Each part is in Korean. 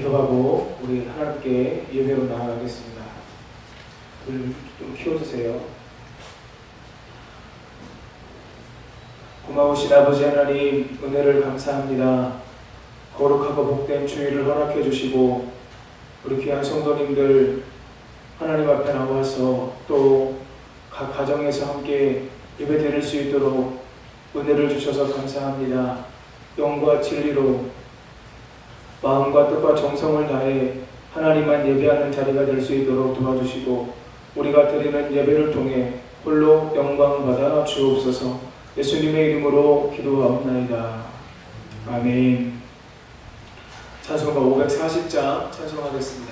기도하고 우리 하나님께 예배로 나아가겠습니다. 불 좀 켜주세요. 고마우신 아버지 하나님, 은혜를 감사합니다. 거룩하고 복된 주일을 허락해 주시고 우리 귀한 성도님들 하나님 앞에 나와서 또 각 가정에서 함께 예배 드릴 수 있도록 은혜를 주셔서 감사합니다. 영과 진리로 마음과 뜻과 정성을 다해 하나님만 예배하는 자리가 될 수 있도록 도와주시고 우리가 드리는 예배를 통해 홀로 영광 받아 주옵소서. 예수님의 이름으로 기도하옵나이다. 아멘. 찬송가 540장 찬송하겠습니다.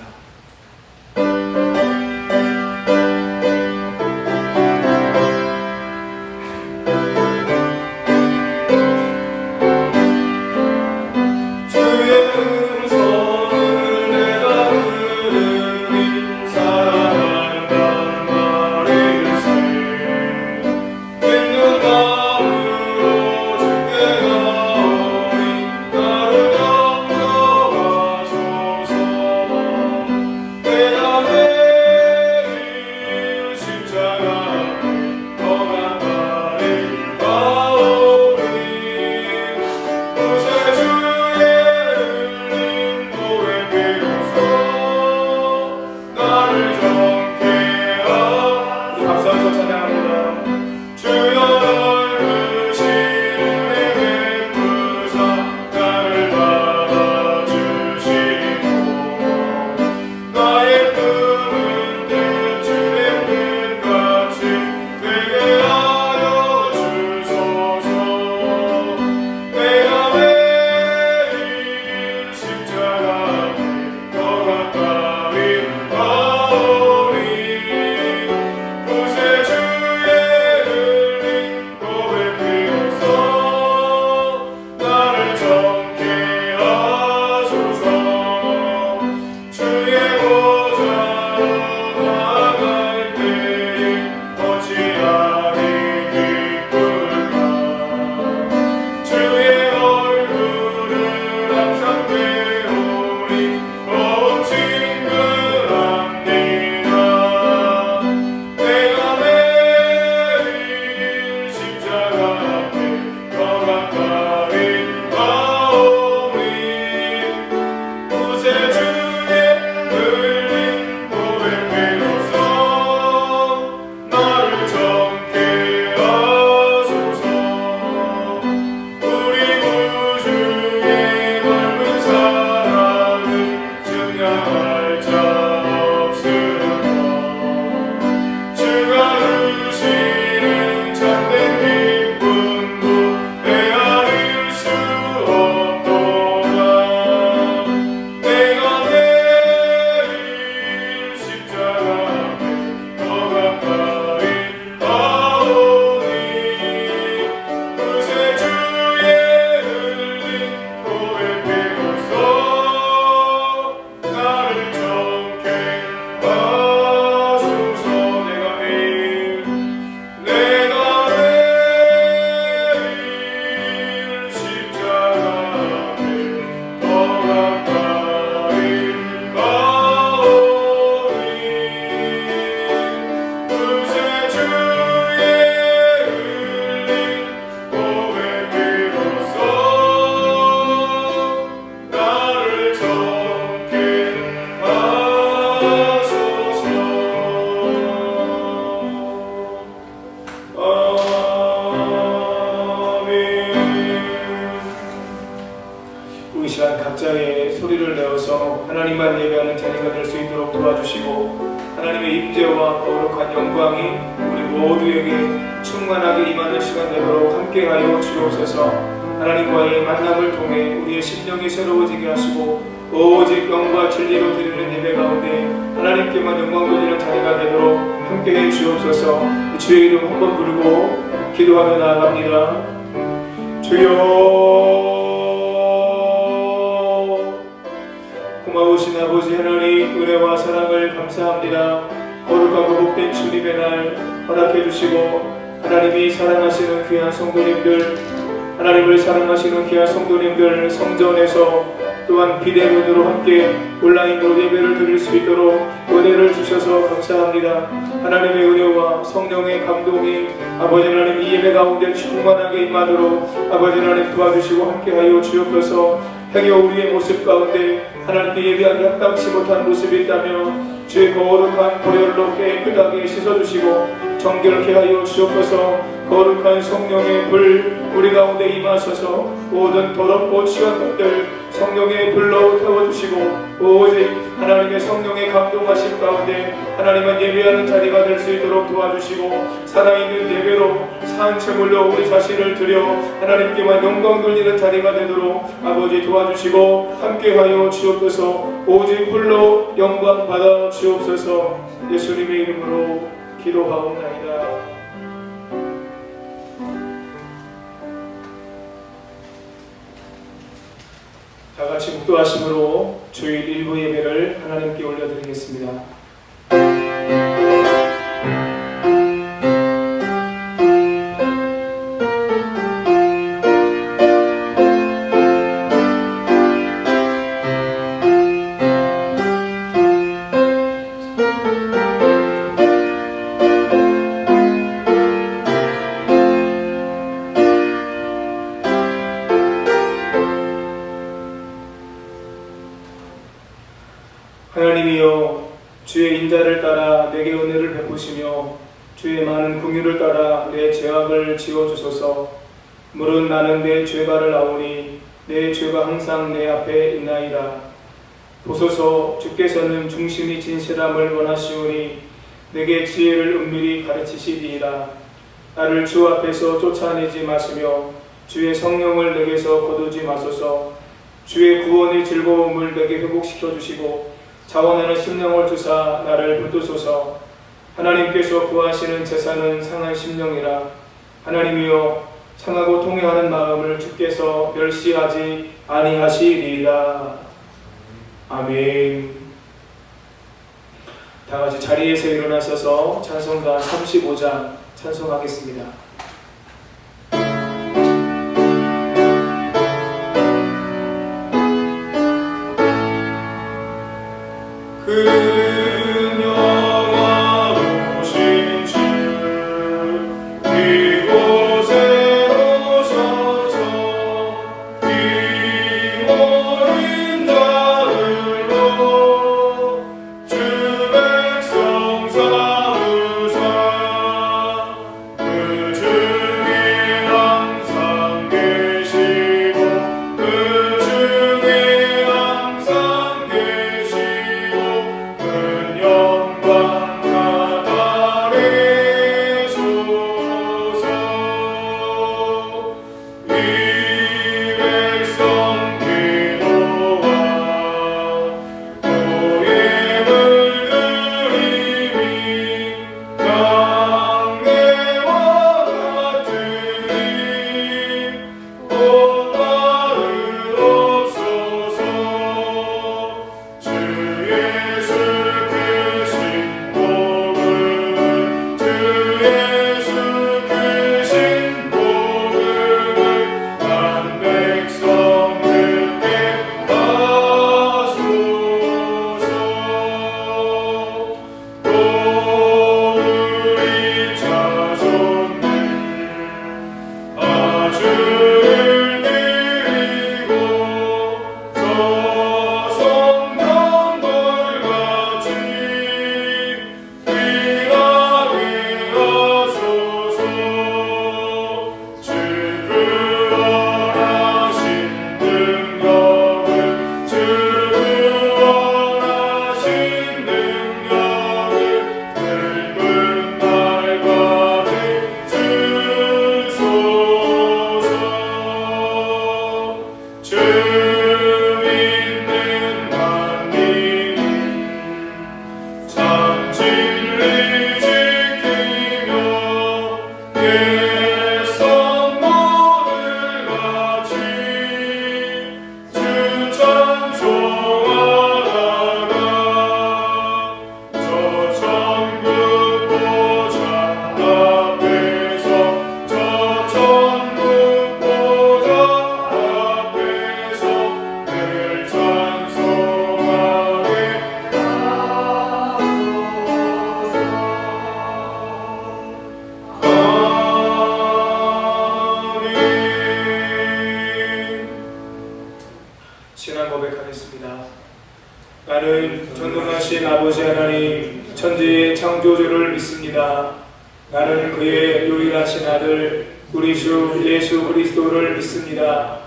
각자의 소리를 내어서 하나님만 예배하는 자리가 될 수 있도록 도와주시고 하나님의 임재와 거룩한 영광이 우리 모두에게 충만하게 임하는 시간 되도록 함께하여 주옵소서. 하나님과의 만남을 통해 우리의 심령이 새로워지게 하시고 오직 영과 진리로 드리는 예배 가운데 하나님께만 영광 돌리는 자리가 되도록 함께해 주옵소서. 주의 이름 한번 부르고 기도하며 나아갑니다. 주여, 고마우신 아버지 하나님, 은혜와 사랑을 감사합니다. 거룩하고 복된 주님의 날 허락해 주시고 하나님이 사랑하시는 귀한 성도님들, 하나님을 사랑하시는 귀한 성도님들 성전에서 또한 비대면으로 함께 온라인으로 예배를 드릴 수 있도록 은혜를 주셔서 감사합니다. 하나님의 은혜와 성령의 감동이 아버지 하나님 이 예배 가운데 충만하게 임하도록 아버지 하나님 도와주시고 함께하여 주옵소서. 행여 우리의 모습 가운데 하나님께 예배하기 합당치 못한 모습이 있다면 주의 거룩한 보혈로 깨끗하게 씻어주시고 정결케 하여 주옵소서. 거룩한 성령의 불 우리 가운데 임하셔서 모든 더럽고 취한 것들 성령의 불로 태워주시고 오직 하나님의 성령의 감동하심 가운데 하나님은 예배하는 자리가 될 수 있도록 도와주시고 살아있는 예배로 산채물로 우리 자신을 드려 하나님께만 영광 돌리는 자리가 되도록 아버지 도와주시고 함께하여 주옵소서. 오직 홀로 영광 받아 주옵소서. 예수님의 이름으로 기도하옵나이다. 다같이 묵도하심으로 주일 일부 예배를 하나님께 올려드리겠습니다. 하나님이여 주의 인자를 따라 내게 은혜를 베푸시며 주의 많은 긍휼을 따라 내 죄악을 지워주소서. 물은 나는 내 죄가를 아오니 내 죄가 항상 내 앞에 있나이다. 보소서. 주께서는 중심이 진실함을 원하시오니 내게 지혜를 은밀히 가르치시리이다. 나를 주 앞에서 쫓아내지 마시며 주의 성령을 내게서 거두지 마소서. 주의 구원의 즐거움을 내게 회복시켜 주시고 자원하는 심령을 주사 나를 붙드소서. 하나님께서 구하시는 제사는 상한 심령이라. 하나님이여 상하고 통회하는 마음을 주께서 멸시하지 아니하시리이다. 아멘. 다같이 자리에서 일어나셔서 찬송가 35장 찬송하겠습니다. 영화로우신 주 이곳에 오셔서 비모인 자들로 주 백성 삼으사 그 주 창조주를 믿습니다. 나는 그의 유일하신 아들 우리 주 예수 그리스도를 믿습니다.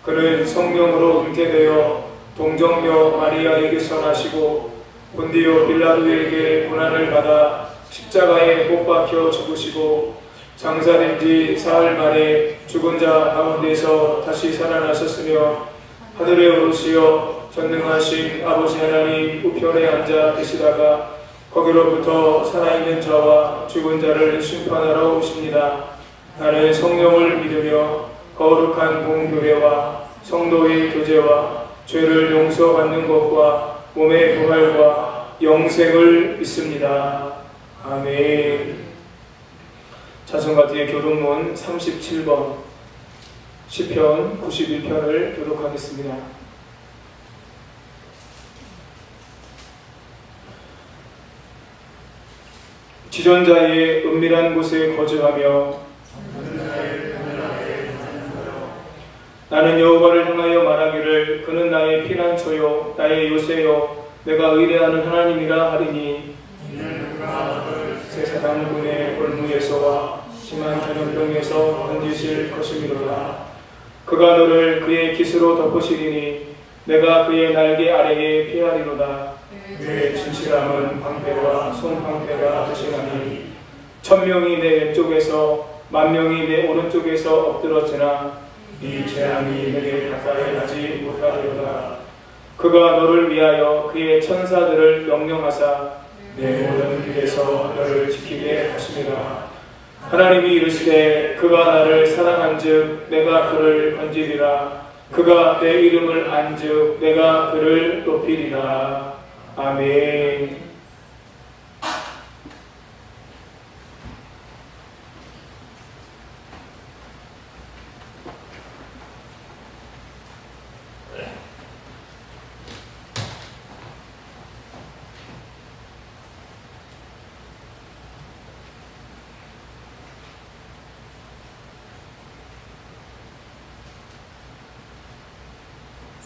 그는 성령으로 잉태되어 동정녀 마리아에게서 나시고 본디오 빌라도에게 고난을 받아 십자가에 못 박혀 죽으시고 장사된 지 사흘 만에 죽은 자 가운데서 다시 살아나셨으며 하늘에 오르시어 전능하신 아버지 하나님 우편에 앉아 계시다가 거기로부터 살아있는 자와 죽은 자를 심판하러 오십니다. 나는 성령을 믿으며 거룩한 공교회와 성도의 교제와 죄를 용서받는 것과 몸의 부활과 영생을 믿습니다. 아멘. 자성가 뒤에 교독문 37번 시편 91편을 교독하겠습니다. 지존자의 은밀한 곳에 거주하며 나는 여호와를 향하여 말하기를 그는 나의 피난처요 나의 요새요 내가 의뢰하는 하나님이라 하리니 새 사단군의 골무에서와 심한 전염병에서 건지실 것이미로다. 그가 너를 그의 깃으로 덮으시리니 내가 그의 날개 아래에 피하리로다. 그의 진실함은 방패와 손방패가 되시나니 1000명이 내 왼쪽에서 10,000명이 내 오른쪽에서 엎드러지나 이 재앙이 내게 가까이 하지 못하리로다. 그가 너를 위하여 그의 천사들을 명령하사 내 모든 길에서 너를 지키게 하십니다. 하나님이 이르시되 그가 나를 사랑한즉 내가 그를 건지리라. 그가 내 이름을 안즉 내가 그를 높이리라. 아멘.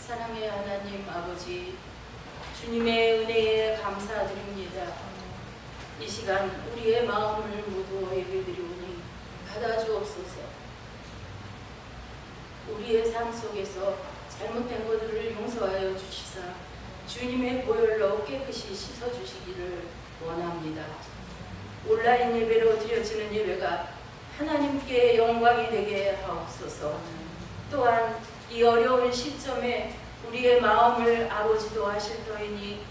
사랑의 하나님 아버지, 주님의 은혜에 감사드립니다. 이 시간 우리의 마음을 모두 예배드리오니 받아주옵소서. 우리의 삶 속에서 잘못된 것들을 용서하여 주시사 주님의 보혈로 깨끗이 씻어주시기를 원합니다. 온라인 예배로 드려지는 예배가 하나님께 영광이 되게 하옵소서. 또한 이 어려운 시점에 우리의 마음을 아버지도 하실 터이니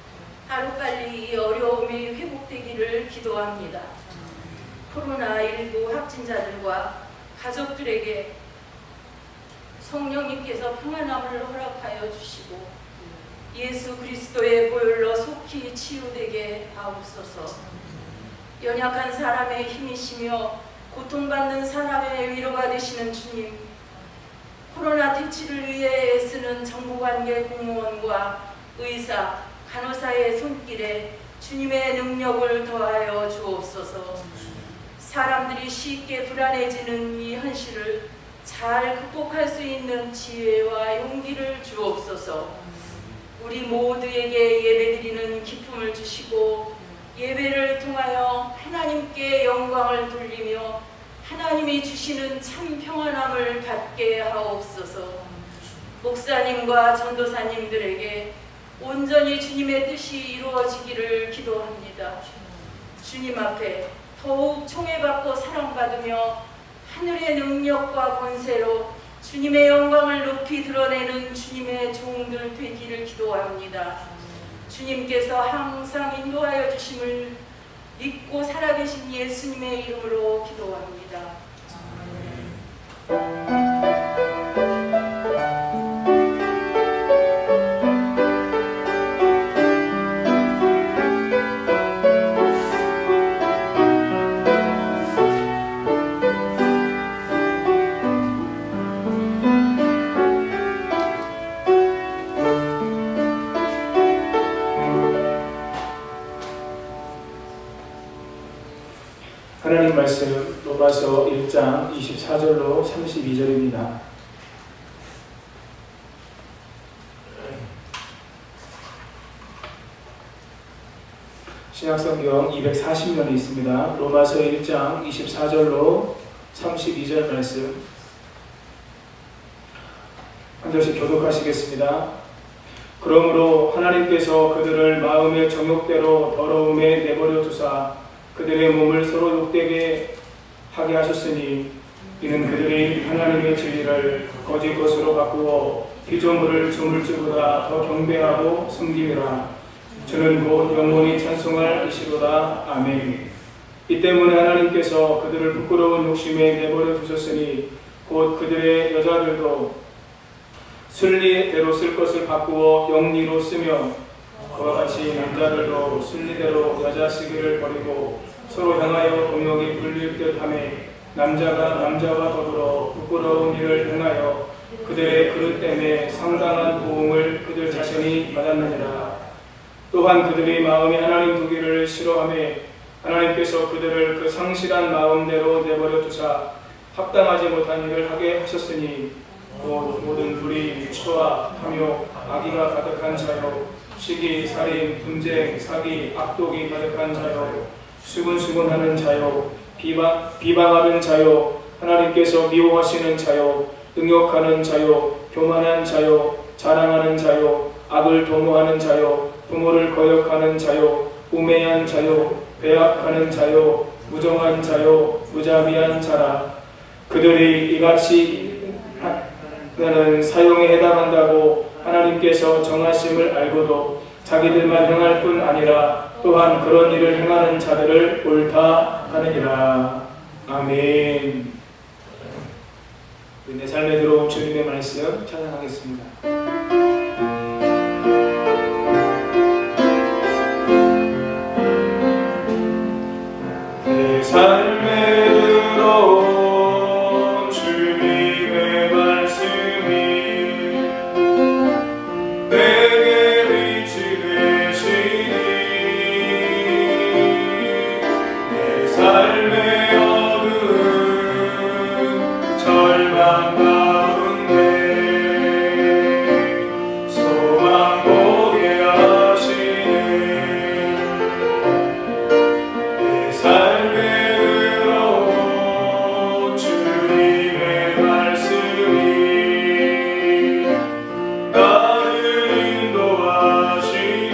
하루빨리 이 어려움이 회복되기를 기도합니다. 코로나19 확진자들과 가족들에게 성령님께서 평안함을 허락하여 주시고 예수 그리스도의 보혈로 속히 치유되게 하옵소서. 연약한 사람의 힘이시며 고통받는 사람의 위로가 되시는 주님, 코로나 퇴치를 위해 애쓰는 정보관계 공무원과 의사, 간호사의 손길에 주님의 능력을 더하여 주옵소서. 사람들이 쉽게 불안해지는 이 현실을 잘 극복할 수 있는 지혜와 용기를 주옵소서. 우리 모두에게 예배드리는 기쁨을 주시고 예배를 통하여 하나님께 영광을 돌리며 하나님이 주시는 참 평안함을 받게 하옵소서. 목사님과 전도사님들에게 온전히 주님의 뜻이 이루어지기를 기도합니다. 주님 앞에 더욱 총애받고 사랑받으며 하늘의 능력과 권세로 주님의 영광을 높이 드러내는 주님의 종들 되기를 기도합니다. 주님께서 항상 인도하여 주심을 믿고 살아계신 예수님의 이름으로 기도합니다. 하나님 말씀 로마서 1장 24절로 32절입니다. 신약성경 240면이 있습니다. 로마서 1장 24절로 32절 말씀 한 절씩 교독하시겠습니다. 그러므로 하나님께서 그들을 마음의 정욕대로 더러움에 내버려 두사 그들의 몸을 서로 욕되게 하게 하셨으니 이는 그들이 하나님의 진리를 거짓 것으로 바꾸어 피조물을 조물주보다 더 경배하고 섬김이라. 주는 곧 영원히 찬송할 이시로다. 아멘. 이 때문에 하나님께서 그들을 부끄러운 욕심에 내버려 두셨으니 곧 그들의 여자들도 순리대로 쓸 것을 바꾸어 영리로 쓰며 그와 같이 남자들도 순리대로 여자 쓰기를 버리고 서로 향하여 동역이 불릴 듯하며 남자가 남자와 더불어 부끄러운 일을 행하여 그들의 그릇 때문에 상당한 보응을 그들 자신이 받았느니라. 또한 그들이 마음에 하나님 두기를 싫어하며 하나님께서 그들을 그 상실한 마음대로 내버려 두사 합당하지 못한 일을 하게 하셨으니 곧 모든 불의, 추와, 탐욕, 악의가 가득한 자요 시기, 살인, 분쟁, 사기, 악독이 가득한 자요 수군수군하는 자요 비방하는 자요 하나님께서 미워하시는 자요 능욕하는 자요 교만한 자요 자랑하는 자요 악을 도모하는 자요 부모를 거역하는 자요 우매한 자요 배악하는 자요 무정한 자요 무자비한 자라. 그들이 이같이 하는 사용에 해당한다고 하나님께서 정하심을 알고도 자기들만 행할 뿐 아니라 또한 그런 일을 행하는 자들을 옳다 하느니라. 아멘. 내 삶에 들어온 주님의 말씀 찬양하겠습니다. 내 삶에 들어온 주님의 말씀이 내게 빛이 되시니 내 삶의 어두운 절망 가운데 소망 보게 하시네. 내 삶에 들어온 주님의 말씀이 나를 인도하시니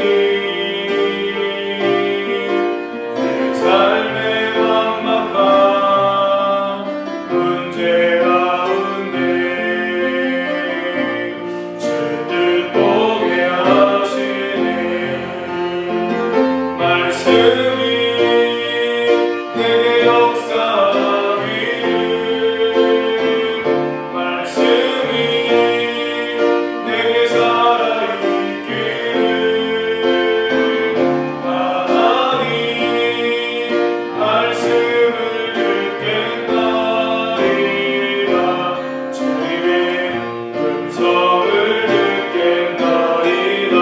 내 삶의 막막한 문제 가운데 주 뜻 보게 하시네. 말씀이 내게 역사하기를 말씀이 내게 살아있기를 하나님 말씀을 듣겠나이다. 주님의 음성을 듣겠나이다.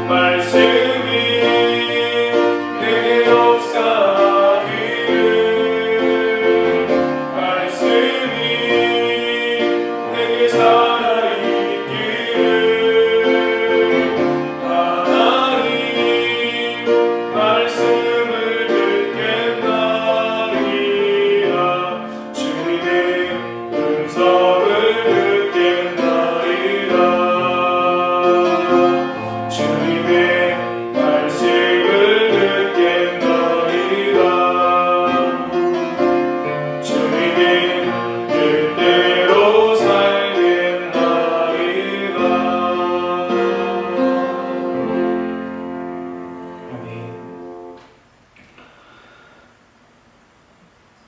말씀이 내게 역사하기를 말씀이 내게 역사하기를 말씀이 내게 살아있기를 하나님 말씀을 듣겠나이다. 주님의 음성을 듣겠나이다. 주님의 말씀을 듣겠나이다. 주님의 뜻대로 살겠나이다. 아멘.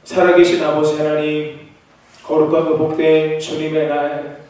살아계신 아버지 하나님, 거룩하고 복된 주님의 날,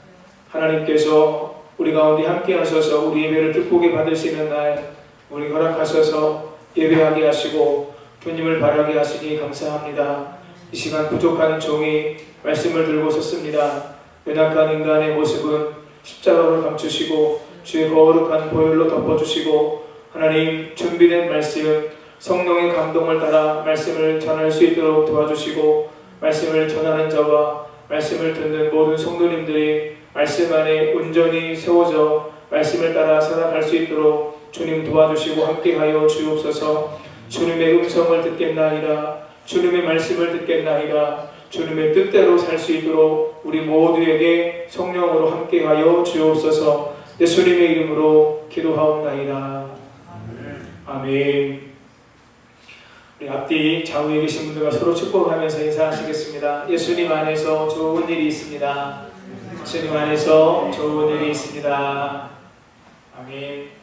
하나님께서 우리 가운데 함께 하셔서 우리 예배를 뜻보게 받으시는 날, 우리 허락하셔서 예배하게 하시고 주님을 바라게 하시니 감사합니다. 이 시간 부족한 종이 말씀을 들고 섰습니다. 연약한 인간의 모습은 십자가로 감추시고 주의 거룩한 보혈로 덮어주시고 하나님 준비된 말씀 성령의 감동을 따라 말씀을 전할 수 있도록 도와주시고 말씀을 전하는 자와 말씀을 듣는 모든 성도님들이 말씀 안에 온전히 세워져 말씀을 따라 살아갈 수 있도록 주님 도와주시고 함께하여 주옵소서. 주님의 음성을 듣겠나이다. 주님의 말씀을 듣겠나이다. 주님의 뜻대로 살 수 있도록 우리 모두에게 성령으로 함께하여 주옵소서. 예수님의 이름으로 기도하옵나이다. 아멘. 우리 앞뒤 좌우에 계신 분들과 서로 축복하면서 인사하시겠습니다. 예수님 안에서 좋은 일이 있습니다. 예수님 안에서 좋은 일이 있습니다. 아멘.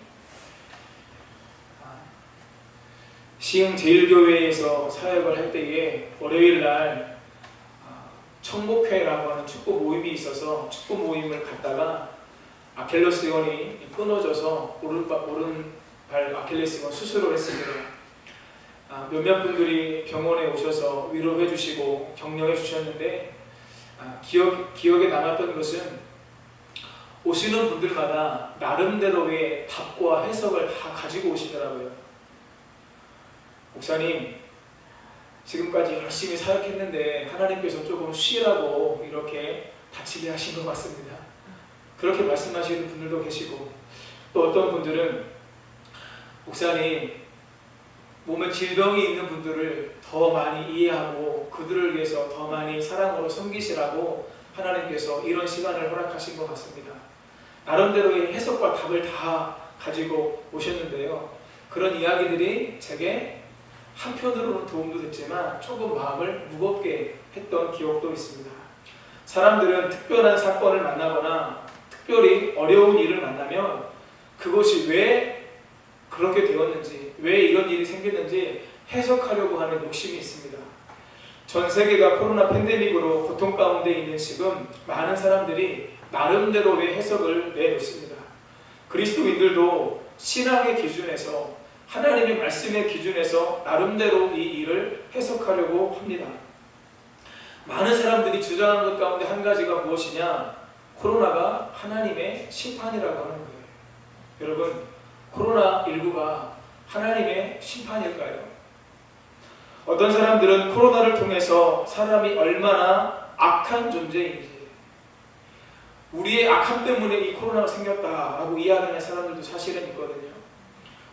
시흥 제일교회에서 사역을 할 때에 월요일날 청목회라고 하는 축구 모임이 있어서 축구 모임을 갔다가 아킬레스건이 끊어져서 오른발 아킬레스건 수술을 했습니다. 몇몇 분들이 병원에 오셔서 위로해 주시고 격려해 주셨는데 기억에 남았던 것은 오시는 분들마다 나름대로의 답과 해석을 다 가지고 오시더라고요. 목사님, 지금까지 열심히 사역했는데 하나님께서 조금 쉬라고 이렇게 다치게 하신 것 같습니다. 그렇게 말씀하시는 분들도 계시고, 또 어떤 분들은 목사님, 몸에 질병이 있는 분들을 더 많이 이해하고 그들을 위해서 더 많이 사랑으로 섬기시라고 하나님께서 이런 시간을 허락하신 것 같습니다. 나름대로의 해석과 답을 다 가지고 오셨는데요. 그런 이야기들이 제게 한편으로는 도움도 됐지만 조금 마음을 무겁게 했던 기억도 있습니다. 사람들은 특별한 사건을 만나거나 특별히 어려운 일을 만나면 그것이 왜 그렇게 되었는지, 왜 이런 일이 생겼는지 해석하려고 하는 욕심이 있습니다. 전 세계가 코로나 팬데믹으로 고통 가운데 있는 지금 많은 사람들이 나름대로의 해석을 내놓습니다. 그리스도인들도 신앙의 기준에서, 하나님의 말씀의 기준에서 나름대로 이 일을 해석하려고 합니다. 많은 사람들이 주장하는 것 가운데 한 가지가 무엇이냐? 코로나가 하나님의 심판이라고 하는 거예요. 여러분, 코로나19가 하나님의 심판일까요? 어떤 사람들은 코로나를 통해서 사람이 얼마나 악한 존재인지, 우리의 악함 때문에 이 코로나가 생겼다라고 이야기하는 사람들도 사실은 있거든요.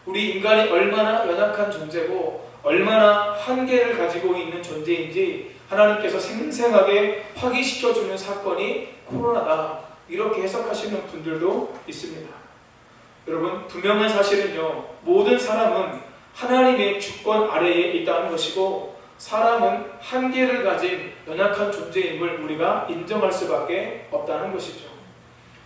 우리 인간이 얼마나 연약한 존재고 얼마나 한계를 가지고 있는 존재인지 하나님께서 생생하게 확인시켜주는 사건이 코로나다, 이렇게 해석하시는 분들도 있습니다. 여러분, 분명한 사실은요, 모든 사람은 하나님의 주권 아래에 있다는 것이고 사람은 한계를 가진 연약한 존재임을 우리가 인정할 수밖에 없다는 것이죠.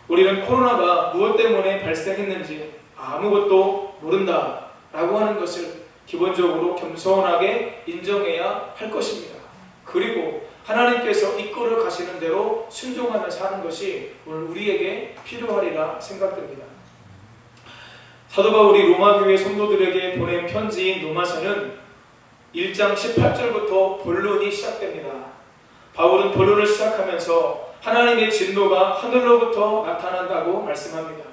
우리는 코로나가 무엇 때문에 발생했는지 아무것도 모른다 라고 하는 것을 기본적으로 겸손하게 인정해야 할 것입니다. 그리고 하나님께서 이끌어 가시는 대로 순종하며 사는 것이 오늘 우리에게 필요하리라 생각됩니다. 사도 바울이 로마 교회 성도들에게 보낸 편지인 로마서는 1장 18절부터 본론이 시작됩니다. 바울은 본론을 시작하면서 하나님의 진노가 하늘로부터 나타난다고 말씀합니다.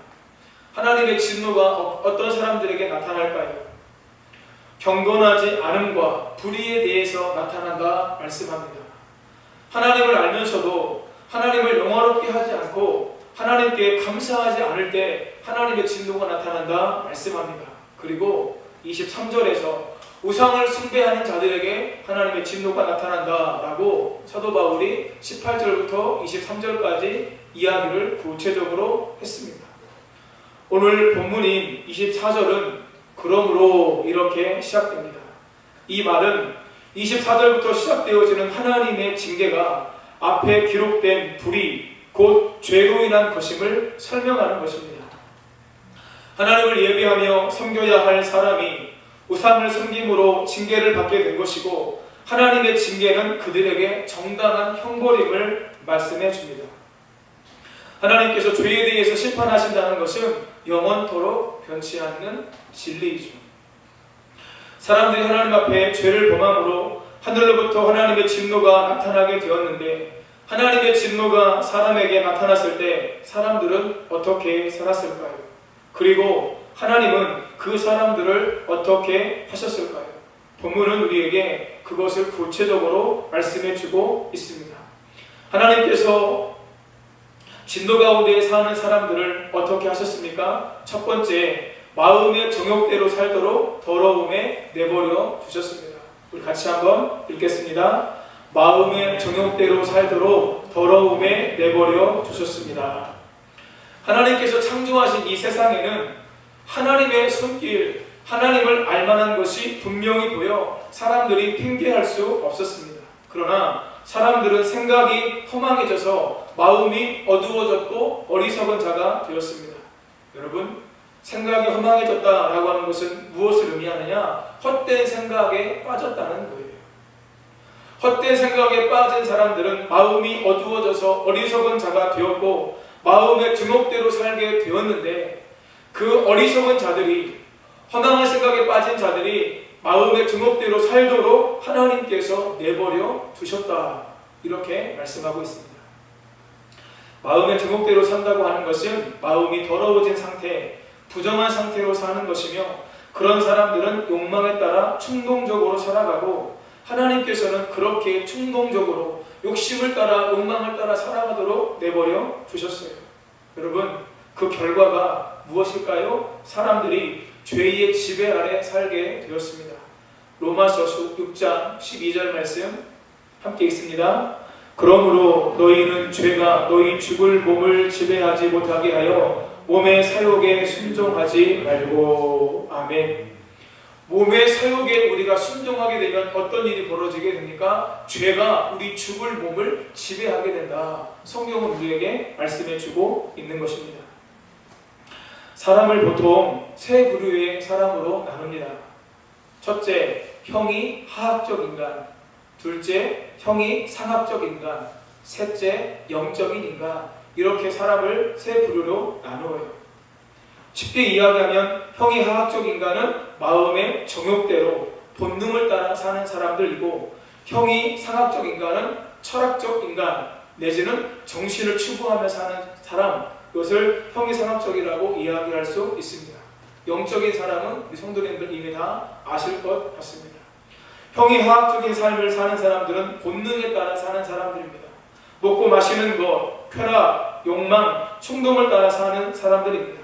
하나님의 진노가 어떤 사람들에게 나타날까요? 경건하지 않음과 불의에 대해서 나타난다 말씀합니다. 하나님을 알면서도 하나님을 영화롭게 하지 않고 하나님께 감사하지 않을 때 하나님의 진노가 나타난다 말씀합니다. 그리고 23절에서 우상을 숭배하는 자들에게 하나님의 진노가 나타난다 라고 사도 바울이 18절부터 23절까지 이야기를 구체적으로 했습니다. 오늘 본문인 24절은 그러므로 이렇게 시작됩니다. 이 말은 24절부터 시작되어지는 하나님의 징계가 앞에 기록된 불의, 곧 죄로 인한 것임을 설명하는 것입니다. 하나님을 예배하며 섬겨야 할 사람이 우상을 섬김으로 징계를 받게 된 것이고, 하나님의 징계는 그들에게 정당한 형벌임을 말씀해 줍니다. 하나님께서 죄에 대해서 심판하신다는 것은 영원토록 변치 않는 진리이죠. 사람들이 하나님 앞에 죄를 범함으로 하늘로부터 하나님의 진노가 나타나게 되었는데, 하나님의 진노가 사람에게 나타났을 때 사람들은 어떻게 살았을까요? 그리고 하나님은 그 사람들을 어떻게 하셨을까요? 본문은 우리에게 그것을 구체적으로 말씀해 주고 있습니다. 하나님께서 진노 가운데 사는 사람들을 어떻게 하셨습니까? 첫 번째, 마음의 정욕대로 살도록 더러움에 내버려 두셨습니다. 우리 같이 한번 읽겠습니다. 마음의 정욕대로 살도록 더러움에 내버려 두셨습니다. 하나님께서 창조하신 이 세상에는 하나님의 손길, 하나님을 알만한 것이 분명히 보여 사람들이 핑계할 수 없었습니다. 그러나 사람들은 생각이 허망해져서 마음이 어두워졌고 어리석은 자가 되었습니다. 여러분, 생각이 허망해졌다라고 하는 것은 무엇을 의미하느냐? 헛된 생각에 빠졌다는 거예요. 헛된 생각에 빠진 사람들은 마음이 어두워져서 어리석은 자가 되었고 마음의 주목대로 살게 되었는데, 그 어리석은 자들이, 허망한 생각에 빠진 자들이 마음의 주목대로 살도록 하나님께서 내버려 두셨다, 이렇게 말씀하고 있습니다. 마음의 주목대로 산다고 하는 것은 마음이 더러워진 상태, 부정한 상태로 사는 것이며, 그런 사람들은 욕망에 따라 충동적으로 살아가고 하나님께서는 그렇게 충동적으로 욕심을 따라 욕망을 따라 살아가도록 내버려 두셨어요. 여러분, 그 결과가 무엇일까요? 사람들이 죄의 지배 아래 살게 되었습니다. 로마서 6장 12절 말씀 함께 읽습니다. 그러므로 너희는 죄가 너희 죽을 몸을 지배하지 못하게 하여 몸의 사욕에 순종하지 말고. 아멘. 몸의 사욕에 우리가 순종하게 되면 어떤 일이 벌어지게 됩니까? 죄가 우리 죽을 몸을 지배하게 된다. 성경은 우리에게 말씀해주고 있는 것입니다. 사람을 보통 세 부류의 사람으로 나눕니다. 첫째, 형이 하학적 인간. 둘째, 형이 상학적 인간. 셋째, 영적인 인간. 이렇게 사람을 세 부류로 나누어요. 쉽게 이야기하면 형이 하학적 인간은 마음의 정욕대로 본능을 따라 사는 사람들이고, 형이 상학적 인간은 철학적 인간 내지는 정신을 추구하며 사는 사람, 이것을 형이 상학적이라고 이야기할 수 있습니다. 영적인 사람은 우리 성도님들 이미 다 아실 것 같습니다. 형이 하학적인 삶을 사는 사람들은 본능에 따라 사는 사람들입니다. 먹고 마시는 것, 쾌락, 욕망, 충동을 따라 사는 사람들입니다.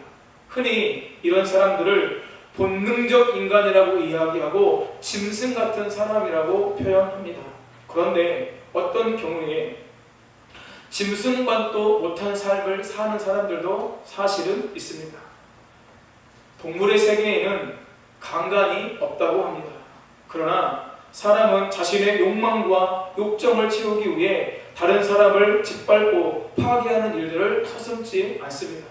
흔히 이런 사람들을 본능적 인간이라고 이야기하고 짐승 같은 사람이라고 표현합니다. 그런데 어떤 경우에 짐승만도 못한 삶을 사는 사람들도 사실은 있습니다. 동물의 세계에는 강간이 없다고 합니다. 그러나 사람은 자신의 욕망과 욕정을 채우기 위해 다른 사람을 짓밟고 파괴하는 일들을 서슴지 않습니다.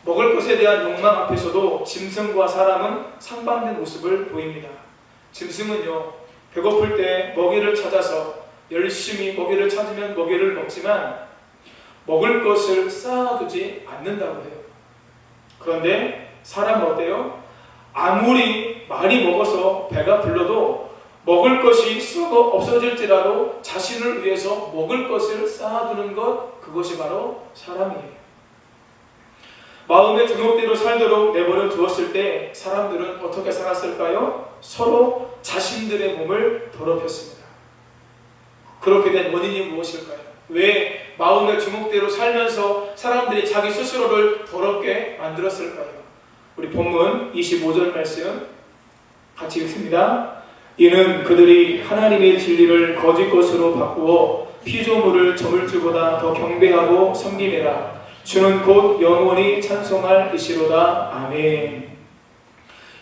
먹을 것에 대한 욕망 앞에서도 짐승과 사람은 상반된 모습을 보입니다. 짐승은요, 배고플 때 먹이를 찾아서 열심히 먹이를 찾으면 먹이를 먹지만 먹을 것을 쌓아두지 않는다고 해요. 그런데 사람은 어때요? 아무리 많이 먹어서 배가 불러도 먹을 것이 썩어 없어질지라도 자신을 위해서 먹을 것을 쌓아두는 것, 그것이 바로 사람이에요. 마음의 정욕대로 살도록 내버려 두었을 때 사람들은 어떻게 살았을까요? 서로 자신들의 몸을 더럽혔습니다. 그렇게 된 원인이 무엇일까요? 왜 마음의 정욕대로 살면서 사람들이 자기 스스로를 더럽게 만들었을까요? 우리 본문 25절 말씀 같이 읽습니다. 이는 그들이 하나님의 진리를 거짓 것으로 바꾸어 피조물을 저물주보다 더 경배하고 섬김이라. 주는 곧 영원히 찬송할 이시로다. 아멘.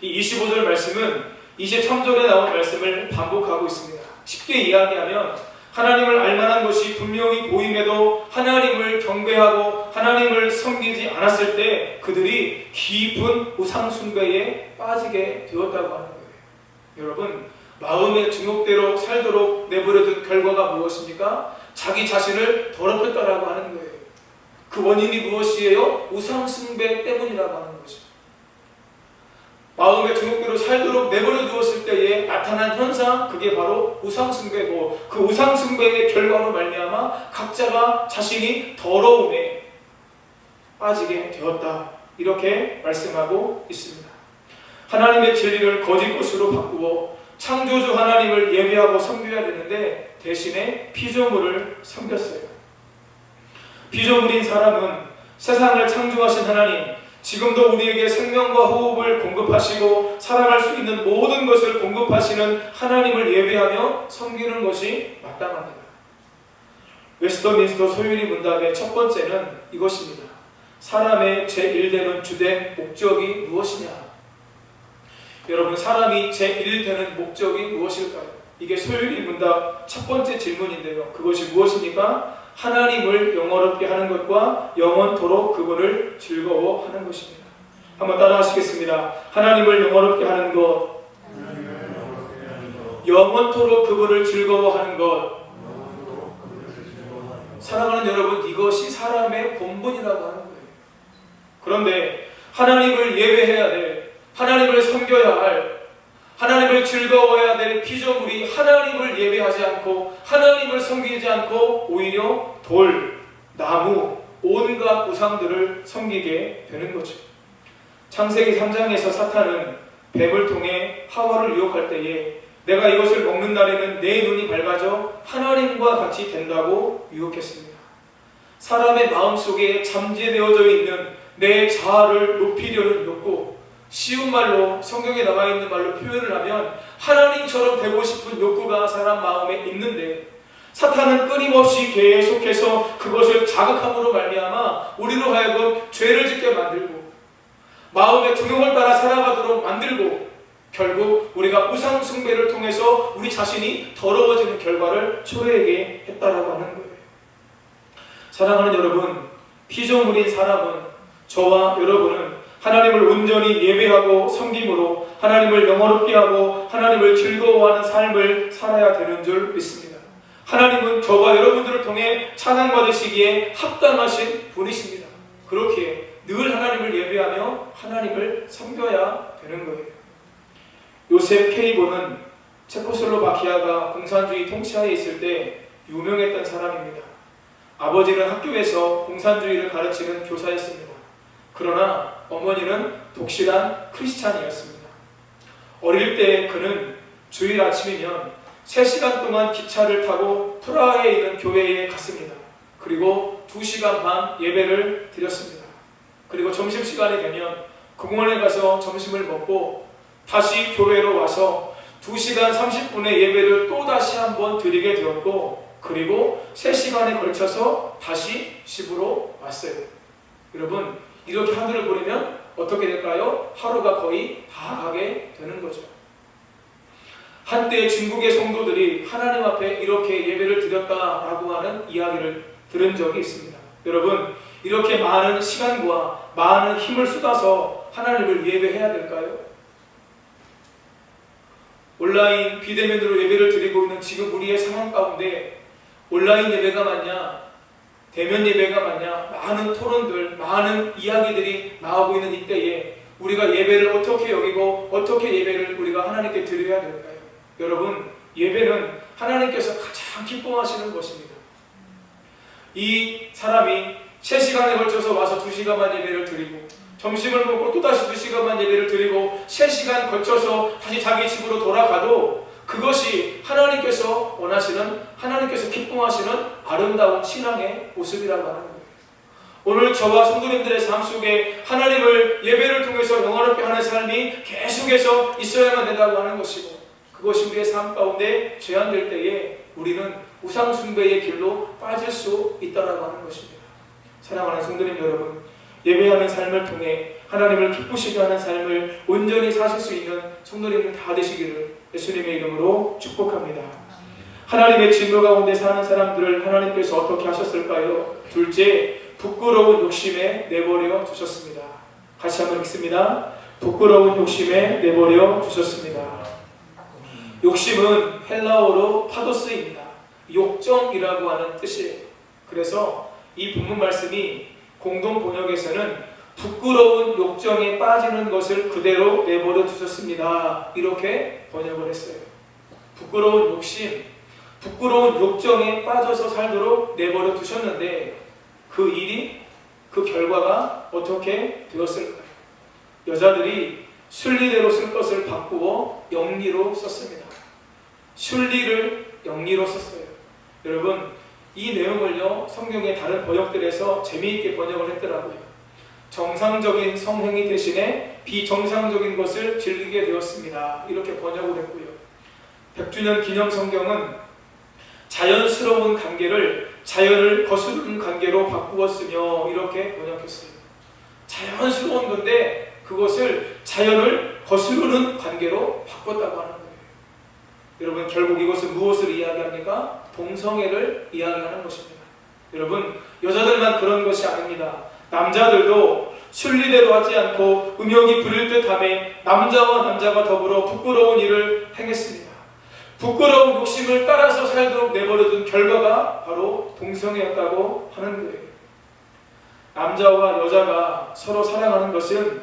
이 25절 말씀은 23절에 나온 말씀을 반복하고 있습니다. 쉽게 이야기하면 하나님을 알만한 것이 분명히 보임에도 하나님을 경배하고 하나님을 섬기지 않았을 때 그들이 깊은 우상 숭배에 빠지게 되었다고 하는 거예요. 여러분, 마음의 정욕대로 살도록 내버려둔 결과가 무엇입니까? 자기 자신을 더럽혔다라고 하는 거예요. 그 원인이 무엇이에요? 우상 숭배 때문이라고 하는 거죠. 마음의 정욕대로 살도록 내버려 두었을 때에 나타난 현상, 그게 바로 우상 숭배고, 그 우상 숭배의 결과로 말미암아 각자가 자신이 더러움에 빠지게 되었다, 이렇게 말씀하고 있습니다. 하나님의 진리를 거짓 것으로 바꾸고 창조주 하나님을 예배하고 섬겨야 되는데 대신에 피조물을 섬겼어요. 피조물인 사람은 세상을 창조하신 하나님, 지금도 우리에게 생명과 호흡을 공급하시고 살아갈 수 있는 모든 것을 공급하시는 하나님을 예배하며 섬기는 것이 마땅합니다. 웨스터민스터 소유리 문답의 첫 번째는 이것입니다. 사람의 제1되는 주된 목적이 무엇이냐? 여러분, 사람이 제1되는 목적이 무엇일까요? 이게 소유리 문답 첫 번째 질문인데요. 그것이 무엇입니까? 하나님을 영원롭게 하는 것과 영원토록 그분을 즐거워하는 것입니다. 한번 따라하시겠습니다. 하나님을 영원롭게 하는 것, 영원토록 그분을 즐거워하는 것. 사랑하는 여러분, 이것이 사람의 본분이라고 하는 거예요. 그런데 하나님을 예배해야 될, 하나님을 섬겨야 할, 하나님을 즐거워해야 될 피조물이 하나님을 예배하지 않고 하나님을 섬기지 않고 오히려 돌, 나무, 온갖 우상들을 섬기게 되는 거죠. 창세기 3장에서 사탄은 뱀을 통해 하와를 유혹할 때에 내가 이것을 먹는 날에는 내 눈이 밝아져 하나님과 같이 된다고 유혹했습니다. 사람의 마음속에 잠재되어져 있는 내 자아를 높이려는 욕구, 쉬운 말로 성경에 나와 있는 말로 표현을 하면 하나님처럼 되고 싶은 욕구가 사람 마음에 있는데 사탄은 끊임없이 계속해서 그것을 자극함으로 말미암아 우리로 하여금 죄를 짓게 만들고 마음의 정욕을 따라 살아가도록 만들고 결국 우리가 우상 숭배를 통해서 우리 자신이 더러워지는 결과를 초래하게 했다라고 하는 거예요. 사랑하는 여러분, 피조물인 사람은, 저와 여러분은 하나님을 온전히 예배하고 섬김으로 하나님을 영원롭게 하고 하나님을 즐거워하는 삶을 살아야 되는 줄 믿습니다. 하나님은 저와 여러분들을 통해 찬양받으시기에 합당하신 분이십니다. 그렇기에 늘 하나님을 예배하며 하나님을 섬겨야 되는 거예요. 요셉 케이보는 체코슬로바키아가 공산주의 통치하에 있을 때 유명했던 사람입니다. 아버지는 학교에서 공산주의를 가르치는 교사였습니다. 그러나 어머니는 독실한 크리스찬이었습니다. 어릴 때 그는 주일 아침이면 3시간 동안 기차를 타고 프라하에 있는 교회에 갔습니다. 그리고 2시간 반 예배를 드렸습니다. 그리고 점심시간이 되면 공원에 가서 점심을 먹고 다시 교회로 와서 2시간 30분의 예배를 또다시 한번 드리게 되었고 그리고 3시간에 걸쳐서 다시 집으로 왔어요. 여러분, 이렇게 하늘을 보내면 어떻게 될까요? 하루가 거의 다 가게 되는 거죠. 한때 중국의 성도들이 하나님 앞에 이렇게 예배를 드렸다라고 하는 이야기를 들은 적이 있습니다. 여러분, 이렇게 많은 시간과 많은 힘을 쏟아서 하나님을 예배해야 될까요? 온라인 비대면으로 예배를 드리고 있는 지금 우리의 상황 가운데 온라인 예배가 맞냐, 대면 예배가 맞냐, 많은 토론들, 많은 이야기들이 나오고 있는 이때에 우리가 예배를 어떻게 여기고 어떻게 예배를 우리가 하나님께 드려야 될까요? 여러분, 예배는 하나님께서 가장 기뻐하시는 것입니다. 이 사람이 3시간에 걸쳐서 와서 2시간만 예배를 드리고 점심을 먹고 또다시 2시간만 예배를 드리고 3시간 걸쳐서 다시 자기 집으로 돌아가도 그것이 하나님께서 원하시는, 하나님께서 기뻐하시는 아름다운 신앙의 모습이라고 하는 거예요. 오늘 저와 성도님들의 삶 속에 하나님을 예배를 통해서 영원롭게 하는 삶이 계속해서 있어야만 된다고 하는 것이고 그것이 우리의 삶 가운데 제한될 때에 우리는 우상 숭배의 길로 빠질 수 있다라고 하는 것입니다. 사랑하는 성도님 여러분, 예배하는 삶을 통해 하나님을 기쁘시게 하는 삶을 온전히 사실 수 있는 성도님들 다 되시기를 예수님의 이름으로 축복합니다. 하나님의 진노 가운데 사는 사람들을 하나님께서 어떻게 하셨을까요? 둘째, 부끄러운 욕심에 내버려 두셨습니다. 같이 한번 읽습니다. 부끄러운 욕심에 내버려 두셨습니다. 욕심은 헬라어로 파도스입니다. 욕정이라고 하는 뜻이에요. 그래서 이 본문 말씀이 공동 번역에서는 부끄러운 욕정에 빠지는 것을 그대로 내버려 두셨습니다. 이렇게 번역을 했어요. 부끄러운 욕심, 부끄러운 욕정에 빠져서 살도록 내버려 두셨는데 그 일이, 그 결과가 어떻게 되었을까요? 여자들이 순리대로 쓸 것을 바꾸어 영리로 썼습니다. 순리를 영리로 썼어요. 여러분, 이 내용을요 성경의 다른 번역들에서 재미있게 번역을 했더라고요. 정상적인 성행위 대신에 비정상적인 것을 즐기게 되었습니다. 이렇게 번역을 했고요. 100주년 기념 성경은 자연스러운 관계를 자연을 거스르는 관계로 바꾸었으며 이렇게 번역했어요. 자연스러운 건데 그것을 자연을 거스르는 관계로 바꿨다고 하는 거예요. 여러분, 결국 이것은 무엇을 이야기합니까? 동성애를 이야기하는 것입니다. 여러분, 여자들만 그런 것이 아닙니다. 남자들도 순리대로 하지 않고 음욕이 부릴 듯하며 남자와 남자가 더불어 부끄러운 일을 행했습니다. 부끄러운 욕심을 따라서 살도록 내버려둔 결과가 바로 동성애였다고 하는 거예요. 남자와 여자가 서로 사랑하는 것은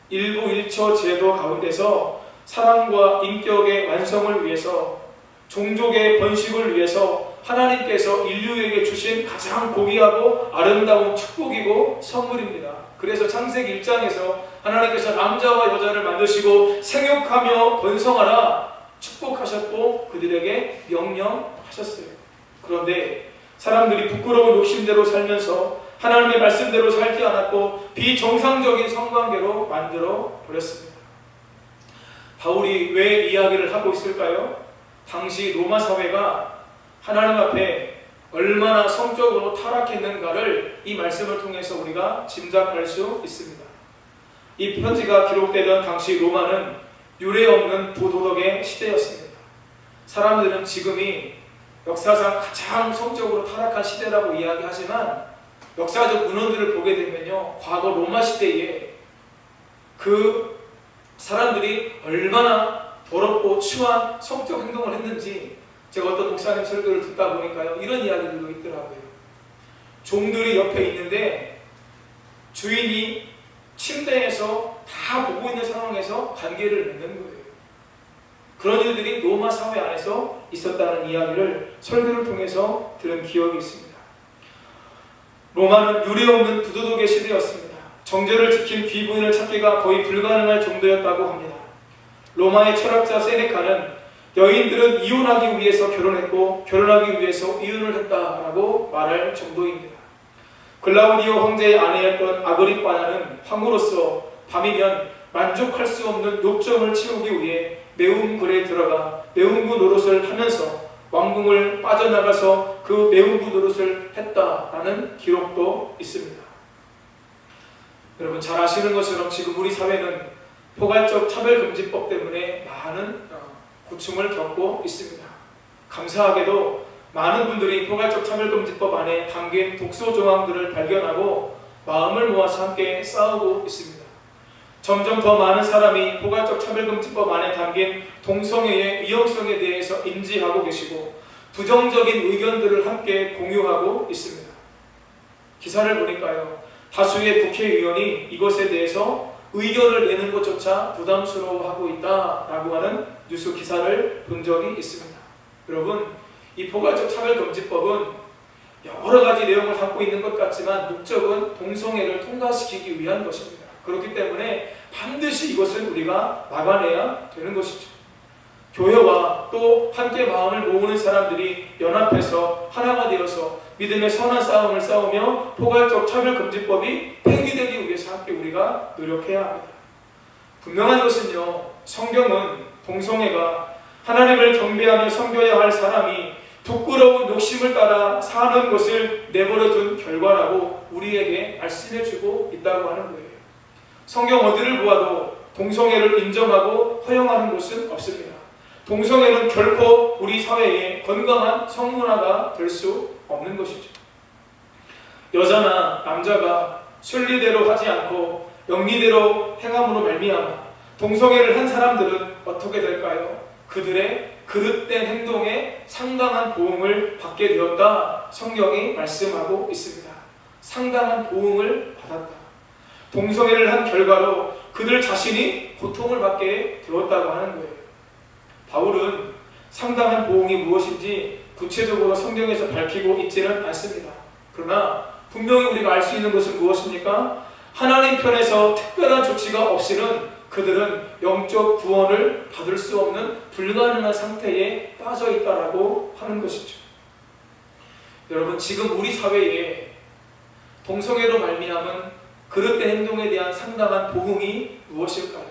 일부일처 제도 가운데서 사랑과 인격의 완성을 위해서, 종족의 번식을 위해서 하나님께서 인류에게 주신 가장 고귀하고 아름다운 축복이고 선물입니다. 그래서 창세기 1장에서 하나님께서 남자와 여자를 만드시고 생육하며 번성하라 축복하셨고 그들에게 명령하셨어요. 그런데 사람들이 부끄러운 욕심대로 살면서 하나님의 말씀대로 살지 않았고 비정상적인 성관계로 만들어 버렸습니다. 바울이 왜 이야기를 하고 있을까요? 당시 로마 사회가 하나님 앞에 얼마나 성적으로 타락했는가를 이 말씀을 통해서 우리가 짐작할 수 있습니다. 이 편지가 기록되던 당시 로마는 유례없는 부도덕의 시대였습니다. 사람들은 지금이 역사상 가장 성적으로 타락한 시대라고 이야기하지만 역사적 문헌들을 보게 되면요, 과거 로마 시대에 그 사람들이 얼마나 더럽고 추한 성적 행동을 했는지 제가 어떤 목사님 설교를 듣다 보니까요, 이런 이야기들도 있더라고요. 종들이 옆에 있는데 주인이 침대에서 다 보고 있는 상황에서 관계를 맺는 거예요. 그런 일들이 로마 사회 안에서 있었다는 이야기를 설교를 통해서 들은 기억이 있습니다. 로마는 유례없는 부도덕의 시대였습니다. 정제를 지킨 귀부인을 찾기가 거의 불가능할 정도였다고 합니다. 로마의 철학자 세네카는 여인들은 이혼하기 위해서 결혼했고 결혼하기 위해서 이혼을 했다라고 말할 정도입니다. 글라우디오 황제의 아내였던 아그리빠나는 황후로서 밤이면 만족할 수 없는 욕정을 채우기 위해 매운굴에 들어가 매운구 노릇을 하면서 왕궁을 빠져나가서 그 매운구 노릇을 했다라는 기록도 있습니다. 여러분, 잘 아시는 것처럼 지금 우리 사회는 포괄적 차별금지법 때문에 많은 고충을 겪고 있습니다. 감사하게도 많은 분들이 포괄적 차별금지법 안에 담긴 독소 조항들을 발견하고 마음을 모아서 함께 싸우고 있습니다. 점점 더 많은 사람이 포괄적 차별금지법 안에 담긴 동성애의 위험성에 대해서 인지하고 계시고 부정적인 의견들을 함께 공유하고 있습니다. 기사를 보니까요, 다수의 국회의원이 이것에 대해서 의견을 내는 것조차 부담스러워하고 있다라고 하는 뉴스 기사를 본 적이 있습니다. 여러분, 이 포괄적 차별금지법은 여러 가지 내용을 담고 있는 것 같지만 목적은 동성애를 통과시키기 위한 것입니다. 그렇기 때문에 반드시 이것을 우리가 막아내야 되는 것이죠. 교회와 또 함께 마음을 모으는 사람들이 연합해서 하나가 되어서 믿음의 선한 싸움을 싸우며 포괄적 차별금지법이 폐기되기 위해서 함께 우리가 노력해야 합니다. 분명한 것은요, 성경은 동성애가 하나님을 경배하며 섬겨야 할 사람이 부끄러운 욕심을 따라 사는 것을 내버려둔 결과라고 우리에게 말씀해주고 있다고 하는 거예요. 성경 어디를 보아도 동성애를 인정하고 허용하는 곳은 없습니다. 동성애는 결코 우리 사회의 건강한 성문화가 될 수 없는 것이죠. 여자나 남자가 순리대로 하지 않고 영리대로 행함으로 말미암아 동성애를 한 사람들은 어떻게 될까요? 그들의 그릇된 행동에 상당한 보응을 받게 되었다. 성경이 말씀하고 있습니다. 상당한 보응을 받았다. 동성애를 한 결과로 그들 자신이 고통을 받게 되었다고 하는 거예요. 바울은 상당한 보응이 무엇인지 구체적으로 성경에서 밝히고 있지는 않습니다. 그러나 분명히 우리가 알 수 있는 것은 무엇입니까? 하나님 편에서 특별한 조치가 없이는 그들은 영적 구원을 받을 수 없는 불가능한 상태에 빠져 있다라고 하는 것이죠. 여러분, 지금 우리 사회에 동성애로 말미암은 그릇된 행동에 대한 상당한 보응이 무엇일까요?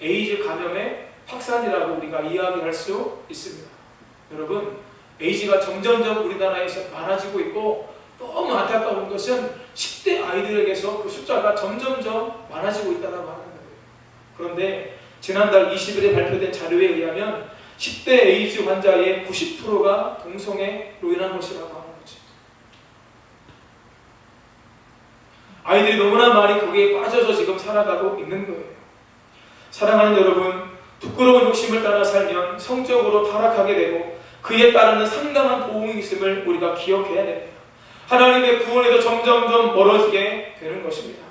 에이즈 감염의 확산이라고 우리가 이야기할 수 있습니다. 여러분, 에이즈가 점점점 우리나라에서 많아지고 있고 너무 안타까운 것은 10대 아이들에게서 그 숫자가 점점점 많아지고 있다고 하는 거예요. 그런데 지난달 20일에 발표된 자료에 의하면 10대 에이즈 환자의 90%가 동성애로 인한 것이라고 하는 거죠. 아이들이 너무나 많이 거기에 빠져서 지금 살아가고 있는 거예요. 사랑하는 여러분, 부끄러운 욕심을 따라 살면 성적으로 타락하게 되고 그에 따르는 상당한 보응이 있음을 우리가 기억해야 됩니다. 하나님의 구원에서 점점점 멀어지게 되는 것입니다.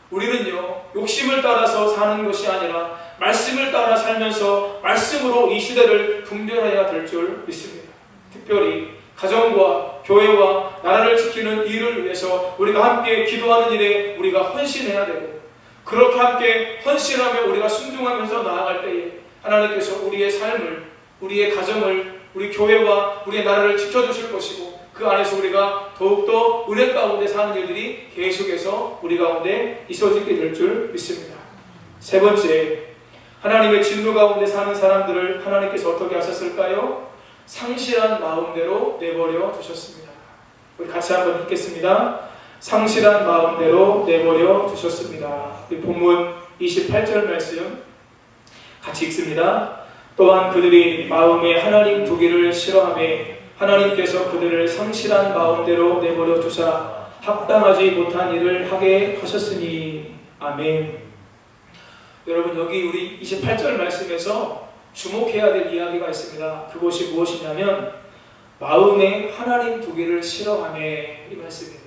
우리는요, 욕심을 따라서 사는 것이 아니라 말씀을 따라 살면서 말씀으로 이 시대를 분별해야 될 줄 믿습니다. 특별히 가정과 교회와 나라를 지키는 일을 위해서 우리가 함께 기도하는 일에 우리가 헌신해야 되고, 그렇게 함께 헌신하며 우리가 순종하면서 나아갈 때에 하나님께서 우리의 삶을, 우리의 가정을, 우리 교회와 우리의 나라를 지켜주실 것이고, 그 안에서 우리가 더욱더 은혜 가운데 사는 일들이 계속해서 우리 가운데 있어지게 될 줄 믿습니다. 세 번째, 하나님의 진노 가운데 사는 사람들을 하나님께서 어떻게 하셨을까요? 상실한 마음대로 내버려 두셨습니다. 우리 같이 한번 읽겠습니다. 상실한 마음대로 내버려 두셨습니다. 우리 본문 28절 말씀 같이 읽습니다. 또한 그들이 마음에 하나님 두기를 싫어하며 하나님께서 그들을 상실한 마음대로 내버려 두사 합당하지 못한 일을 하게 하셨으니. 아멘. 여러분, 여기 우리 28절 말씀에서 주목해야 될 이야기가 있습니다. 그것이 무엇이냐면 마음에 하나님 두기를 싫어하며, 이 말씀이에요.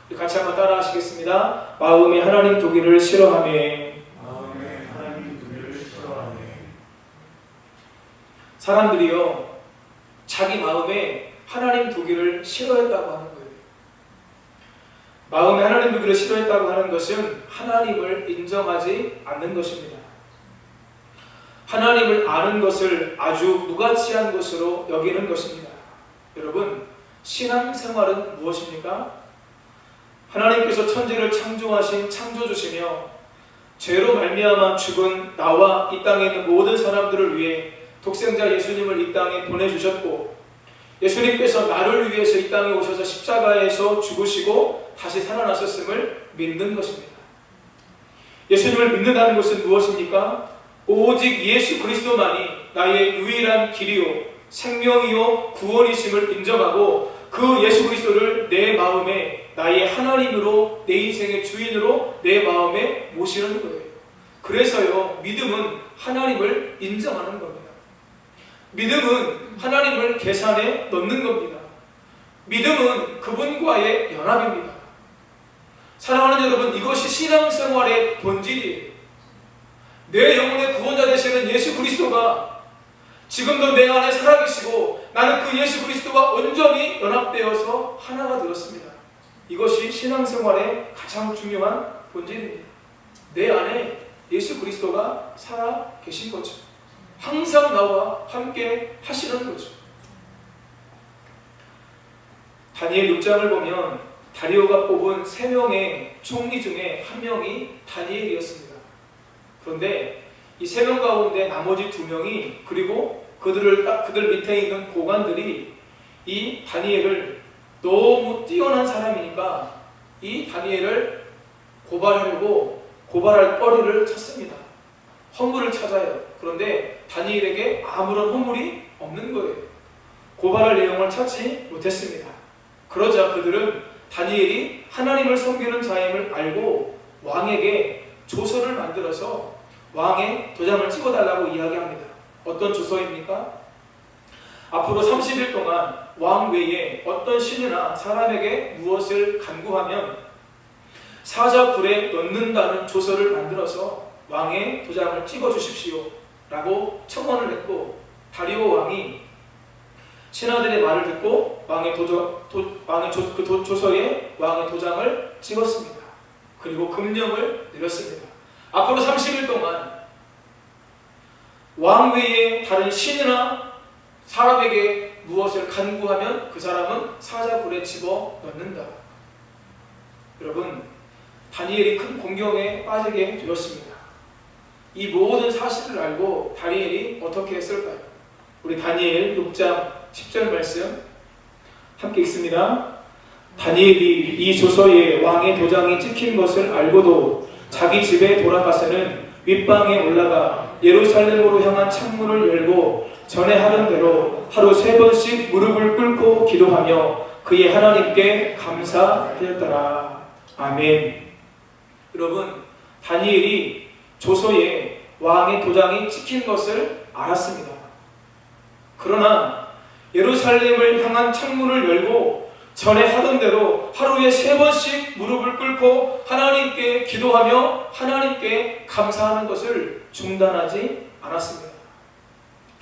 우리 같이 한번 따라 하시겠습니다. 마음에 하나님 두기를 싫어하며. 마음에 하나님 두기를 싫어하며. 사람들이요, 자기 마음에 하나님 두기를 싫어했다고 하는 거예요. 마음에 하나님 두기를 싫어했다고 하는 것은 하나님을 인정하지 않는 것입니다. 하나님을 아는 것을 아주 무가치한 것으로 여기는 것입니다. 여러분, 신앙생활은 무엇입니까? 하나님께서 천지를 창조하신 창조주시며 죄로 말미암아 죽은 나와 이 땅에 있는 모든 사람들을 위해 독생자 예수님을 이 땅에 보내주셨고, 예수님께서 나를 위해서 이 땅에 오셔서 십자가에서 죽으시고 다시 살아나셨음을 믿는 것입니다. 예수님을 믿는다는 것은 무엇입니까? 오직 예수 그리스도만이 나의 유일한 길이요 생명이요 구원이심을 인정하고 그 예수 그리스도를 내 마음에 나의 하나님으로, 내 인생의 주인으로 내 마음에 모시는 거예요. 그래서요, 믿음은 하나님을 인정하는 겁니다. 믿음은 하나님을 계산에 넣는 겁니다. 믿음은 그분과의 연합입니다. 사랑하는 여러분, 이것이 신앙생활의 본질이에요. 내 영혼의 구원자 되시는 예수 그리스도가 지금도 내 안에 살아계시고 나는 그 예수 그리스도와 온전히 연합되어서 하나가 되었습니다. 이것이 신앙생활의 가장 중요한 본질입니다. 내 안에 예수 그리스도가 살아계신 거죠. 항상 나와 함께 하시는 거죠. 다니엘 6장을 보면 다리오가 뽑은 3명의 총리 중에 한 명이 다니엘이었습니다. 그런데 이 3명 가운데 나머지 2명이, 그리고 그들 밑에 있는 고관들이 이 다니엘을 너무 뛰어난 사람이니까 이 다니엘을 고발하려고 고발할 거리를 찾습니다. 허물을 찾아요. 그런데 다니엘에게 아무런 허물이 없는 거예요. 고발할 내용을 찾지 못했습니다. 그러자 그들은 다니엘이 하나님을 섬기는 자임을 알고 왕에게 조서를 만들어서 왕의 도장을 찍어달라고 이야기합니다. 어떤 조서입니까? 앞으로 30일 동안 왕 외에 어떤 신이나 사람에게 무엇을 간구하면 사자굴에 넣는다는 조서를 만들어서 왕의 도장을 찍어주십시오 라고 청원을 했고, 다리오 왕이 신하들의 말을 듣고 그 조서에 왕의 도장을 찍었습니다. 그리고 금령을 내렸습니다. 앞으로 30일 동안 왕 외에 다른 신이나 사람에게 무엇을 간구하면 그 사람은 사자굴에 집어 넣는다. 여러분, 다니엘이 큰 공경에 빠지게 되었습니다. 이 모든 사실을 알고 다니엘이 어떻게 했을까요? 우리 다니엘 6장 10절 말씀 함께 읽습니다. 다니엘이 이 조서에 왕의 도장이 찍힌 것을 알고도 자기 집에 돌아가서는 윗방에 올라가 예루살렘으로 향한 창문을 열고 전에 하던 대로 하루 3번씩 무릎을 꿇고 기도하며 그의 하나님께 감사하였더라. 아멘. 여러분, 다니엘이 조서에 왕의 도장이 찍힌 것을 알았습니다. 그러나 예루살렘을 향한 창문을 열고 전에 하던 대로 하루에 3번씩 무릎을 꿇고 하나님께 기도하며 하나님께 감사하는 것을 중단하지 않았습니다.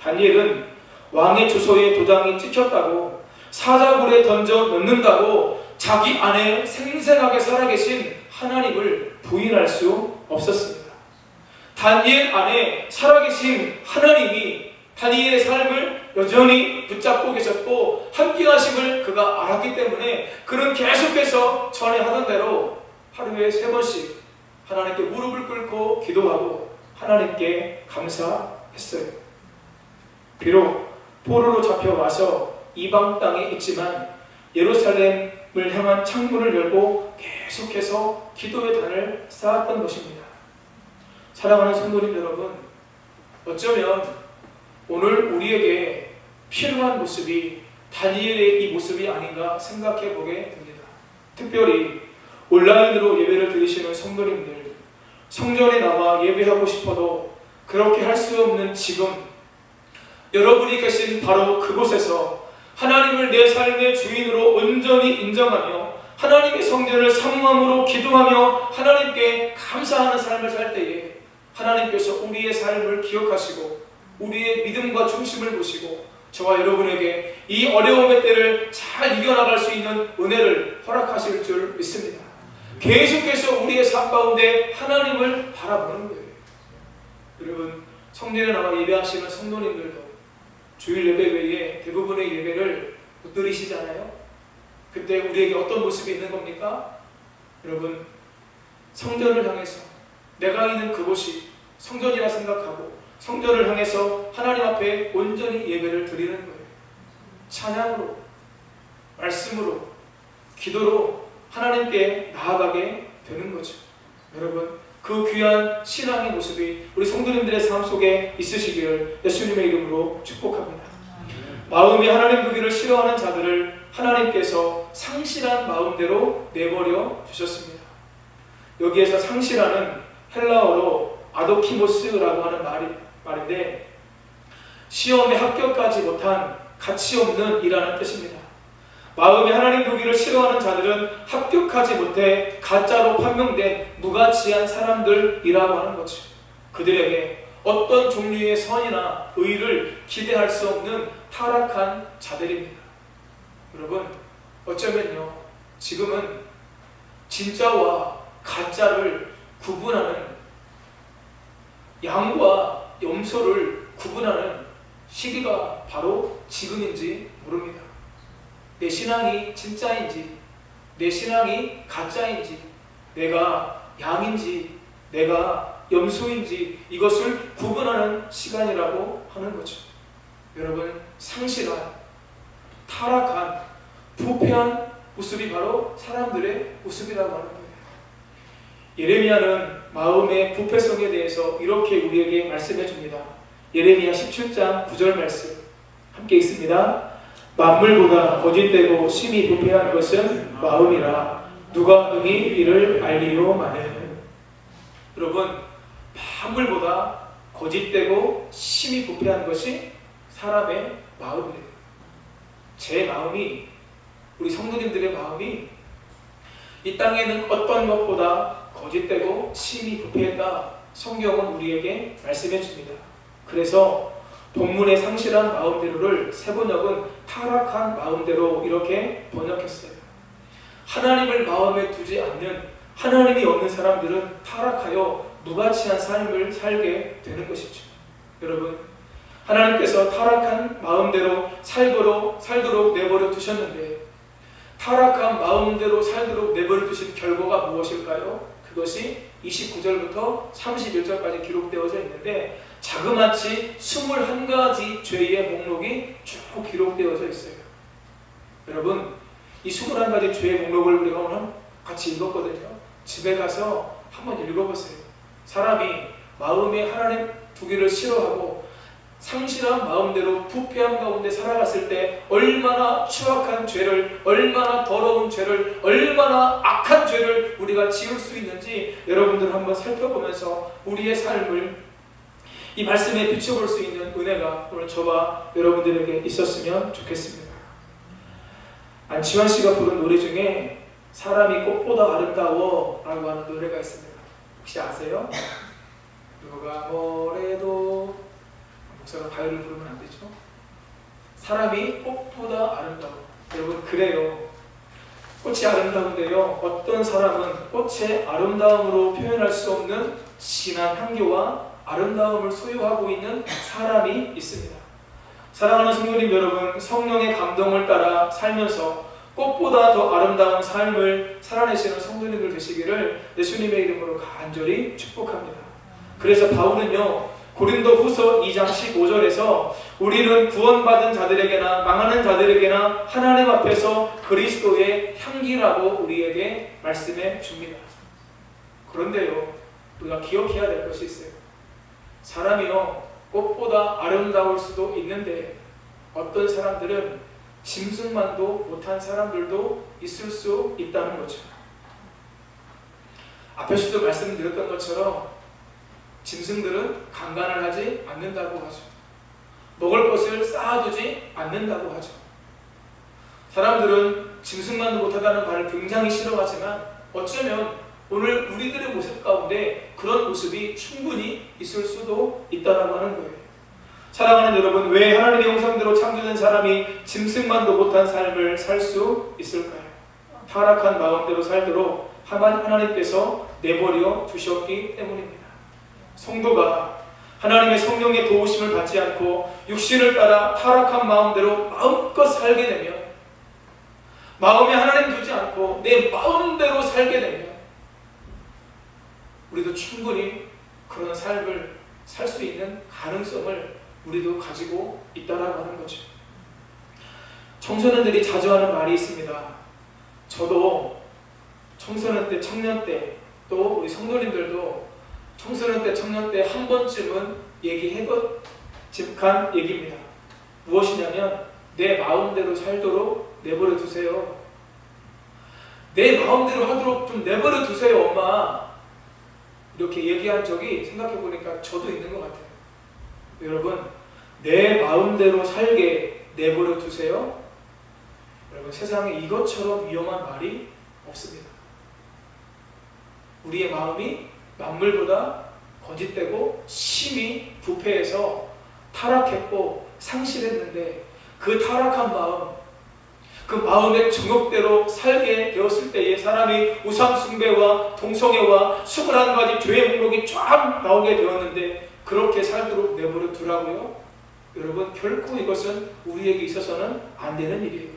다니엘은 왕의 조서에 도장이 찍혔다고 사자굴에 던져 넣는다고 자기 안에 생생하게 살아계신 하나님을 부인할 수 없었습니다. 다니엘 안에 살아계신 하나님이 다니엘의 삶을 여전히 붙잡고 계셨고 함께 하심을 그가 알았기 때문에 그는 계속해서 전에 하던 대로 하루에 3번씩 하나님께 무릎을 꿇고 기도하고 하나님께 감사했어요. 비록 포로로 잡혀와서 이방 땅에 있지만 예루살렘을 향한 창문을 열고 계속해서 기도의 단을 쌓았던 것입니다. 사랑하는 성도님 여러분, 어쩌면 오늘 우리에게 필요한 모습이 다니엘의 이 모습이 아닌가 생각해 보게 됩니다. 특별히 온라인으로 예배를 드리시는 성도님들, 성전에 나와 예배하고 싶어도 그렇게 할 수 없는 지금 여러분이 계신 바로 그곳에서 하나님을 내 삶의 주인으로 온전히 인정하며 하나님의 성전을 사모함으로 기도하며 하나님께 감사하는 삶을 살 때에 하나님께서 우리의 삶을 기억하시고 우리의 믿음과 중심을 보시고 저와 여러분에게 이 어려움의 때를 잘 이겨나갈 수 있는 은혜를 허락하실 줄 믿습니다. 계속해서 우리의 삶 가운데 하나님을 바라보는 거예요. 여러분, 성전에 나와 예배하시는 성도님들도 주일 예배 외에 대부분의 예배를 못 드리시잖아요. 그때 우리에게 어떤 모습이 있는 겁니까? 여러분, 성전을 향해서 내가 있는 그곳이 성전이라 생각하고 성전을 향해서 하나님 앞에 온전히 예배를 드리는 거예요. 찬양으로, 말씀으로, 기도로 하나님께 나아가게 되는 거죠. 여러분, 그 귀한 신앙의 모습이 우리 성도님들의 삶 속에 있으시기를 예수님의 이름으로 축복합니다. 마음이 하나님 보기를 싫어하는 자들을 하나님께서 상실한 마음대로 내버려 주셨습니다. 여기에서 상실하는 헬라어로 아도키모스라고 하는 말인데 시험에 합격하지 못한 가치 없는 이라는 뜻입니다. 마음이 하나님 보기를 싫어하는 자들은 합격하지 못해 가짜로 판명된 무가치한 사람들이라고 하는 거죠. 그들에게 어떤 종류의 선이나 의를 기대할 수 없는 타락한 자들입니다. 여러분, 어쩌면요, 지금은 진짜와 가짜를 구분하는, 양과 염소를 구분하는 시기가 바로 지금인지 모릅니다. 내 신앙이 진짜인지, 내 신앙이 가짜인지, 내가 양인지, 내가 염소인지 이것을 구분하는 시간이라고 하는 거죠. 여러분, 상실한, 타락한, 부패한 모습이 바로 사람들의 모습이라고 하는 거예요. 예레미야는 마음의 부패성에 대해서 이렇게 우리에게 말씀해 줍니다. 예레미야 17장 9절 말씀 함께 읽습니다. 만물보다 거짓되고 심히 부패한 것은 마음이라 누가 능히 이를 알리요마는. 여러분, 만물보다 거짓되고 심히 부패한 것이 사람의 마음이에요. 제 마음이, 우리 성도님들의 마음이 이 땅에는 어떤 것보다 거짓되고 심히 부패했다. 성경은 우리에게 말씀해 줍니다. 그래서 본문의 상실한 마음대로를 세번역은 타락한 마음대로 이렇게 번역했어요. 하나님을 마음에 두지 않는, 하나님이 없는 사람들은 타락하여 무가치한 삶을 살게 되는 것이죠. 여러분, 하나님께서 타락한 마음대로 살도록 내버려 두셨는데 타락한 마음대로 살도록 내버려 두신 결과가 무엇일까요? 그것이 29절부터 31절까지 기록되어져 있는데 자그마치 21가지 죄의 목록이 쭉 기록되어져 있어요. 여러분, 이 21가지 죄의 목록을 우리가 오늘 같이 읽었거든요. 집에 가서 한번 읽어보세요. 사람이 마음에 하나님 두기를 싫어하고 상실한 마음대로 부패한 가운데 살아갔을 때 얼마나 추악한 죄를, 얼마나 더러운 죄를, 얼마나 악한 죄를 우리가 지을 수 있는지 여러분들 한번 살펴보면서 우리의 삶을 이 말씀에 비춰볼 수 있는 은혜가 오늘 저와 여러분들에게 있었으면 좋겠습니다. 안치환 씨가 부른 노래 중에 사람이 꽃보다 아름다워 라고 하는 노래가 있습니다. 혹시 아세요? 누가 뭐래도 목사가 가요를 부르면 안 되죠? 사람이 꽃보다 아름다워. 여러분, 그래요. 꽃이 아름다운데요, 어떤 사람은 꽃의 아름다움으로 표현할 수 없는 진한 향기와 아름다움을 소유하고 있는 사람이 있습니다. 사랑하는 성도님 여러분, 성령의 감동을 따라 살면서 꽃보다 더 아름다운 삶을 살아내시는 성도님들 되시기를 예수님의 이름으로 간절히 축복합니다. 그래서 바울은요, 고린도 후서 2장 15절에서 우리는 구원받은 자들에게나 망하는 자들에게나 하나님 앞에서 그리스도의 향기라고 우리에게 말씀해 줍니다. 그런데요, 우리가 기억해야 될 것이 있어요. 사람이요, 꽃보다 아름다울 수도 있는데 어떤 사람들은 짐승만도 못한 사람들도 있을 수 있다는 거죠. 앞에서도 말씀드렸던 것처럼 짐승들은 강간을 하지 않는다고 하죠. 먹을 것을 쌓아두지 않는다고 하죠. 사람들은 짐승만도 못하다는 말을 굉장히 싫어하지만 어쩌면 오늘 우리들의 모습 가운데 그런 모습이 충분히 있을 수도 있다고 하는 거예요. 사랑하는 여러분, 왜 하나님의 형상대로 창조된 사람이 짐승만도 못한 삶을 살 수 있을까요? 타락한 마음대로 살도록 하나님께서 내버려 두셨기 때문입니다. 성도가 하나님의 성령의 도우심을 받지 않고 육신을 따라 타락한 마음대로 마음껏 살게 되면, 마음에 하나님 두지 않고 내 마음대로 살게 되면 우리도 충분히 그런 삶을 살 수 있는 가능성을 우리도 가지고 있다라고 하는 거죠. 청소년들이 자주 하는 말이 있습니다. 저도 청소년 때, 청년 때, 또 우리 성도님들도 청소년 때, 청년 때 한 번쯤은 얘기해본 얘기입니다. 무엇이냐면 내 마음대로 살도록 내버려 두세요. 내 마음대로 하도록 좀 내버려 두세요, 엄마. 이렇게 얘기한 적이 생각해보니까 저도 있는 것 같아요. 여러분, 내 마음대로 살게 내버려 두세요. 여러분, 세상에 이것처럼 위험한 말이 없습니다. 우리의 마음이 만물보다 거짓되고 심히 부패해서 타락했고 상실했는데 그 타락한 마음, 그 마음의 정욕대로 살게 되었을 때에 사람이 우상숭배와 동성애와 21가지 죄의 목록이 쫙 나오게 되었는데 그렇게 살도록 내버려 두라고요? 여러분, 결코 이것은 우리에게 있어서는 안 되는 일이에요.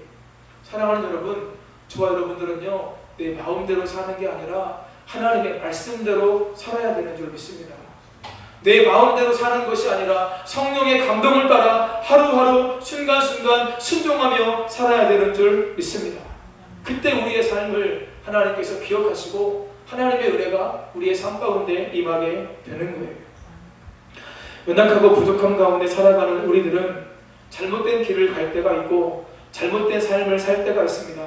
사랑하는 여러분, 저와 여러분들은요, 내 마음대로 사는 게 아니라 하나님의 말씀대로 살아야 되는 줄 믿습니다. 내 마음대로 사는 것이 아니라 성령의 감동을 따라 하루하루 순간순간 순종하며 살아야 되는 줄 믿습니다. 그때 우리의 삶을 하나님께서 기억하시고 하나님의 은혜가 우리의 삶 가운데 임하게 되는 거예요. 연약하고 부족함 가운데 살아가는 우리들은 잘못된 길을 갈 때가 있고 잘못된 삶을 살 때가 있습니다.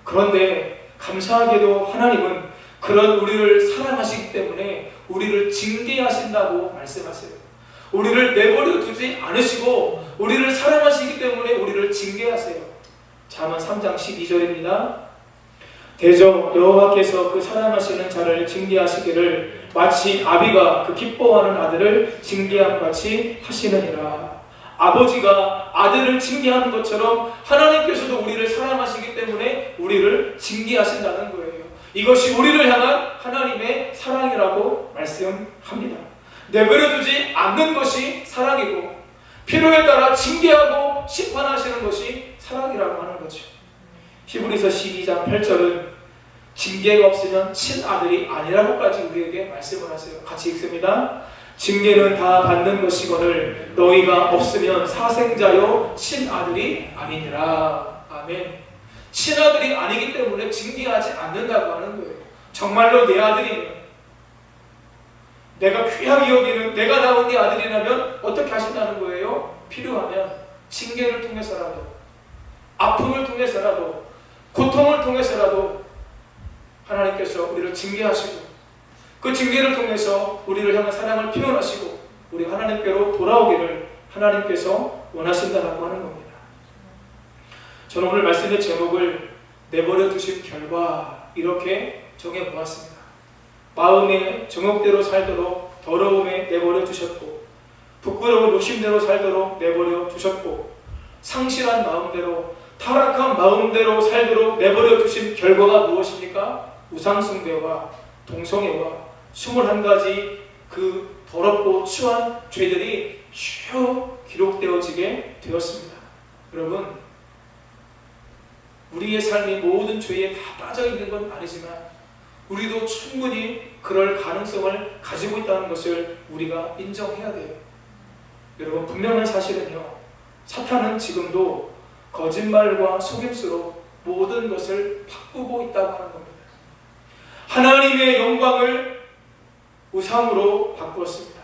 그런데 감사하게도 하나님은 그런 우리를 사랑하시기 때문에 우리를 징계하신다고 말씀하세요. 우리를 내버려 두지 않으시고 우리를 사랑하시기 때문에 우리를 징계하세요. 잠언 3장 12절입니다. 대저 여호와께서 그 사랑하시는 자를 징계하시기를 마치 아비가 그 기뻐하는 아들을 징계함 같이 하시느니라. 아버지가 아들을 징계하는 것처럼 하나님께서도 우리를 사랑하시기 때문에 우리를 징계하신다는 거예요. 이것이 우리를 향한 하나님의 사랑이라고 말씀합니다. 내버려두지 않는 것이 사랑이고 필요에 따라 징계하고 심판하시는 것이 사랑이라고 하는 거죠. 히브리서 12장 8절은 징계가 없으면 친아들이 아니라고까지 우리에게 말씀을 하세요. 같이 읽습니다. 징계는 다 받는 것이거늘 너희가 없으면 사생자요 친아들이 아니니라. 아멘. 친아들이 아니기 때문에 징계하지 않는다고 하는 거예요. 정말로 내 아들이면, 내가 귀하게 여기는 내가 낳은 네 아들이라면 어떻게 하신다는 거예요? 필요하면 징계를 통해서라도, 아픔을 통해서라도, 고통을 통해서라도 하나님께서 우리를 징계하시고, 그 징계를 통해서 우리를 향한 사랑을 표현하시고 우리 하나님께로 돌아오기를 하나님께서 원하신다라고 하는 겁니다. 저는 오늘 말씀의 제목을 내버려 두신 결과 이렇게 정해보았습니다. 마음의 정욕대로 살도록 더러움에 내버려 두셨고, 부끄러운 욕심대로 살도록 내버려 두셨고, 상실한 마음대로, 타락한 마음대로 살도록 내버려 두신 결과가 무엇입니까? 우상숭배와 동성애와 21가지 그 더럽고 추한 죄들이 쭉 기록되어지게 되었습니다. 여러분, 우리의 삶이 모든 죄에 다 빠져있는 건 아니지만 우리도 충분히 그럴 가능성을 가지고 있다는 것을 우리가 인정해야 돼요. 여러분, 분명한 사실은요, 사탄은 지금도 거짓말과 속임수로 모든 것을 바꾸고 있다고 하는 겁니다. 하나님의 영광을 우상으로 바꾸었습니다.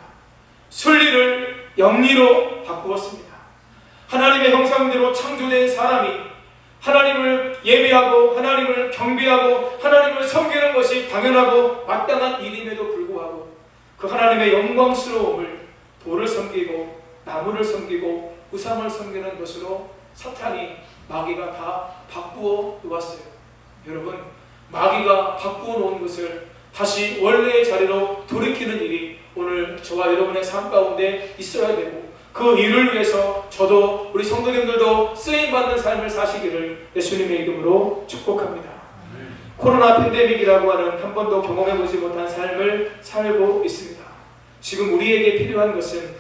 순리를 영리로 바꾸었습니다. 하나님의 형상대로 창조된 사람이 하나님을 예배하고 하나님을 경배하고 하나님을 섬기는 것이 당연하고 마땅한 일임에도 불구하고 그 하나님의 영광스러움을 돌을 섬기고 나무를 섬기고 우상을 섬기는 것으로 사탄이, 마귀가 다 바꾸어 놓았어요. 여러분, 마귀가 바꾸어 놓은 것을 다시 원래의 자리로 돌이키는 일이 오늘 저와 여러분의 삶 가운데 있어야 되고, 그 일을 위해서 저도 우리 성도님들도 쓰임받는 삶을 사시기를 예수님의 이름으로 축복합니다. 코로나 팬데믹이라고 하는 한 번도 경험해보지 못한 삶을 살고 있습니다. 지금 우리에게 필요한 것은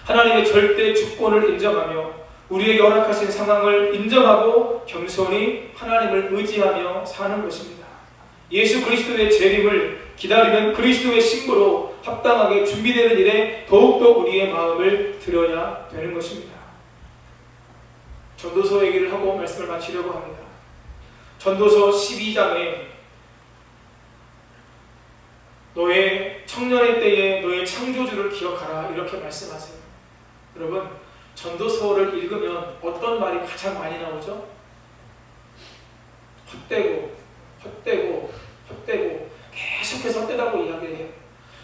하나님의 절대 주권을 인정하며 우리에게 허락하신 상황을 인정하고 겸손히 하나님을 의지하며 사는 것입니다. 예수 그리스도의 재림을 기다리는 그리스도의 신부로 합당하게 준비되는 일에 더욱더 우리의 마음을 들여야 되는 것입니다. 전도서 얘기를 하고 말씀을 마치려고 합니다. 전도서 12장에 너의 청년의 때에 너의 창조주를 기억하라 이렇게 말씀하세요. 여러분, 전도서를 읽으면 어떤 말이 가장 많이 나오죠? 헛되고 헛되고 헛되고 계속해서 헛되다고 이야기해요.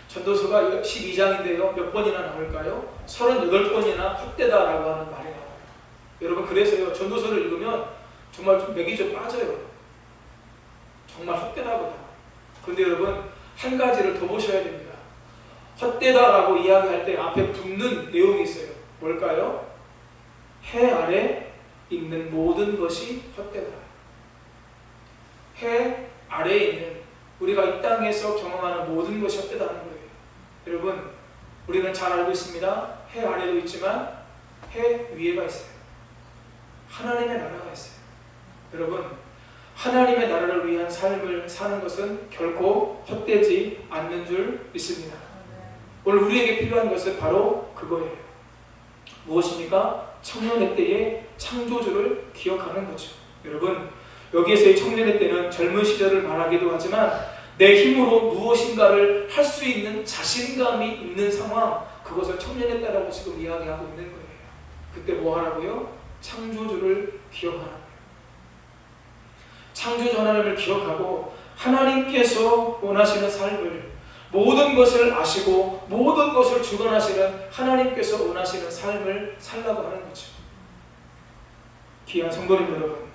전도서가 12장인데요. 몇 번이나 나올까요? 38번이나 헛되다라고 하는 말이 나와요. 여러분, 그래서요, 전도서를 읽으면 정말 좀 맥이 좀 빠져요. 정말 헛되다보다. 근데 여러분, 한 가지를 더 보셔야 됩니다. 헛되다라고 이야기할 때 앞에 붙는 내용이 있어요. 뭘까요? 해 아래 있는 모든 것이 헛되다. 해 아래에 있는, 우리가 이 땅에서 경험하는 모든 것이 헛되다는 거예요. 여러분, 우리는 잘 알고 있습니다. 해 아래도 있지만 해 위에가 있어요. 하나님의 나라가 있어요. 여러분, 하나님의 나라를 위한 삶을 사는 것은 결코 헛되지 않는 줄 믿습니다. 오늘 우리에게 필요한 것은 바로 그거예요. 무엇입니까? 청년의 때에 창조주를 기억하는 거죠. 여러분, 여기에서의 청년의 때는 젊은 시절을 말하기도 하지만 내 힘으로 무엇인가를 할 수 있는 자신감이 있는 상황, 그것을 청년의 때라고 지금 이야기하고 있는 거예요. 그때 뭐 하라고요? 창조주를 기억하는 거예요. 창조주 하나님을 기억하고 하나님께서 원하시는 삶을, 모든 것을 아시고 모든 것을 주관하시는 하나님께서 원하시는 삶을 살라고 하는 거죠. 귀한 성도님 여러분,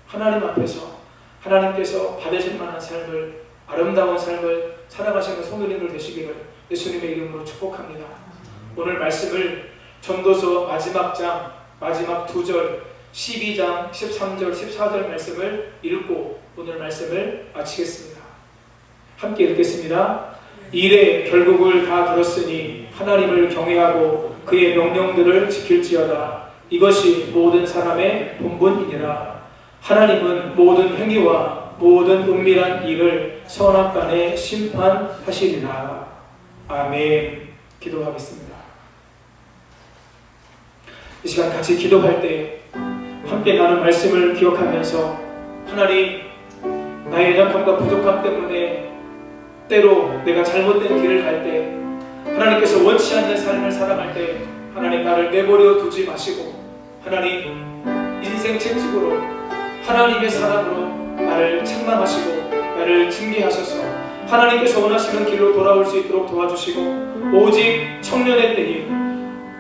하나님 앞에서 하나님께서 받으실 만한 삶을, 아름다운 삶을 살아가시는 성도님들 되시기를 예수님의 이름으로 축복합니다. 오늘 말씀을 전도서 마지막 장, 마지막 2절, 12장, 13절, 14절 말씀을 읽고 오늘 말씀을 마치겠습니다. 함께 읽겠습니다. 이래 결국을 다 들었으니 하나님을 경외하고 그의 명령들을 지킬지어다. 이것이 모든 사람의 본분이니라. 하나님은 모든 행위와 모든 은밀한 일을 선악간에 심판하시리라. 아멘. 기도하겠습니다. 이 시간 같이 기도할 때 함께 나눈 말씀을 기억하면서 하나님, 나의 연약함과 부족함 때문에 때로 내가 잘못된 길을 갈 때, 하나님께서 원치 않는 삶을 살아갈 때 하나님, 나를 내버려 두지 마시고 하나님, 인생 채찍으로 하나님의 사랑으로 나를 책망하시고 나를 징계하셔서 하나님께서 원하시는 길로 돌아올 수 있도록 도와주시고, 오직 청년의 때에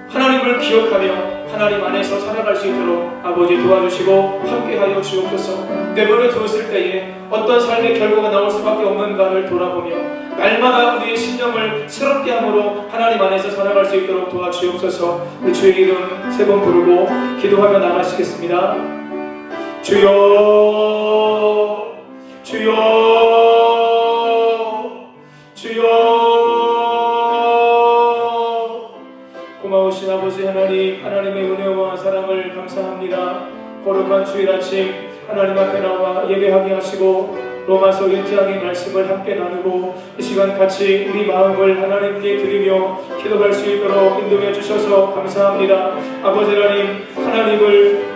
하나님을 기억하며 하나님 안에서 살아갈 수 있도록 아버지 도와주시고 함께하여 주옵소서. 내버려 두었을 때에 어떤 삶의 결과가 나올 수밖에 없는가를 돌아보며 날마다 우리의 신념을 새롭게 함으로 하나님 안에서 살아갈 수 있도록 도와주옵소서. 우리 주의 이름 3번 부르고 기도하며 나가시겠습니다. 주여, 주여, 주여. 고마우신 아버지 하나님, 하나님의 은혜와 사랑을 감사합니다. 거룩한 주일 아침 하나님 앞에 나와 예배하게 하시고 로마서 1장의 말씀을 함께 나누고 이 시간 같이 우리 마음을 하나님께 드리며 기도할 수 있도록 인도해 주셔서 감사합니다. 아버지 하나님, 하나님을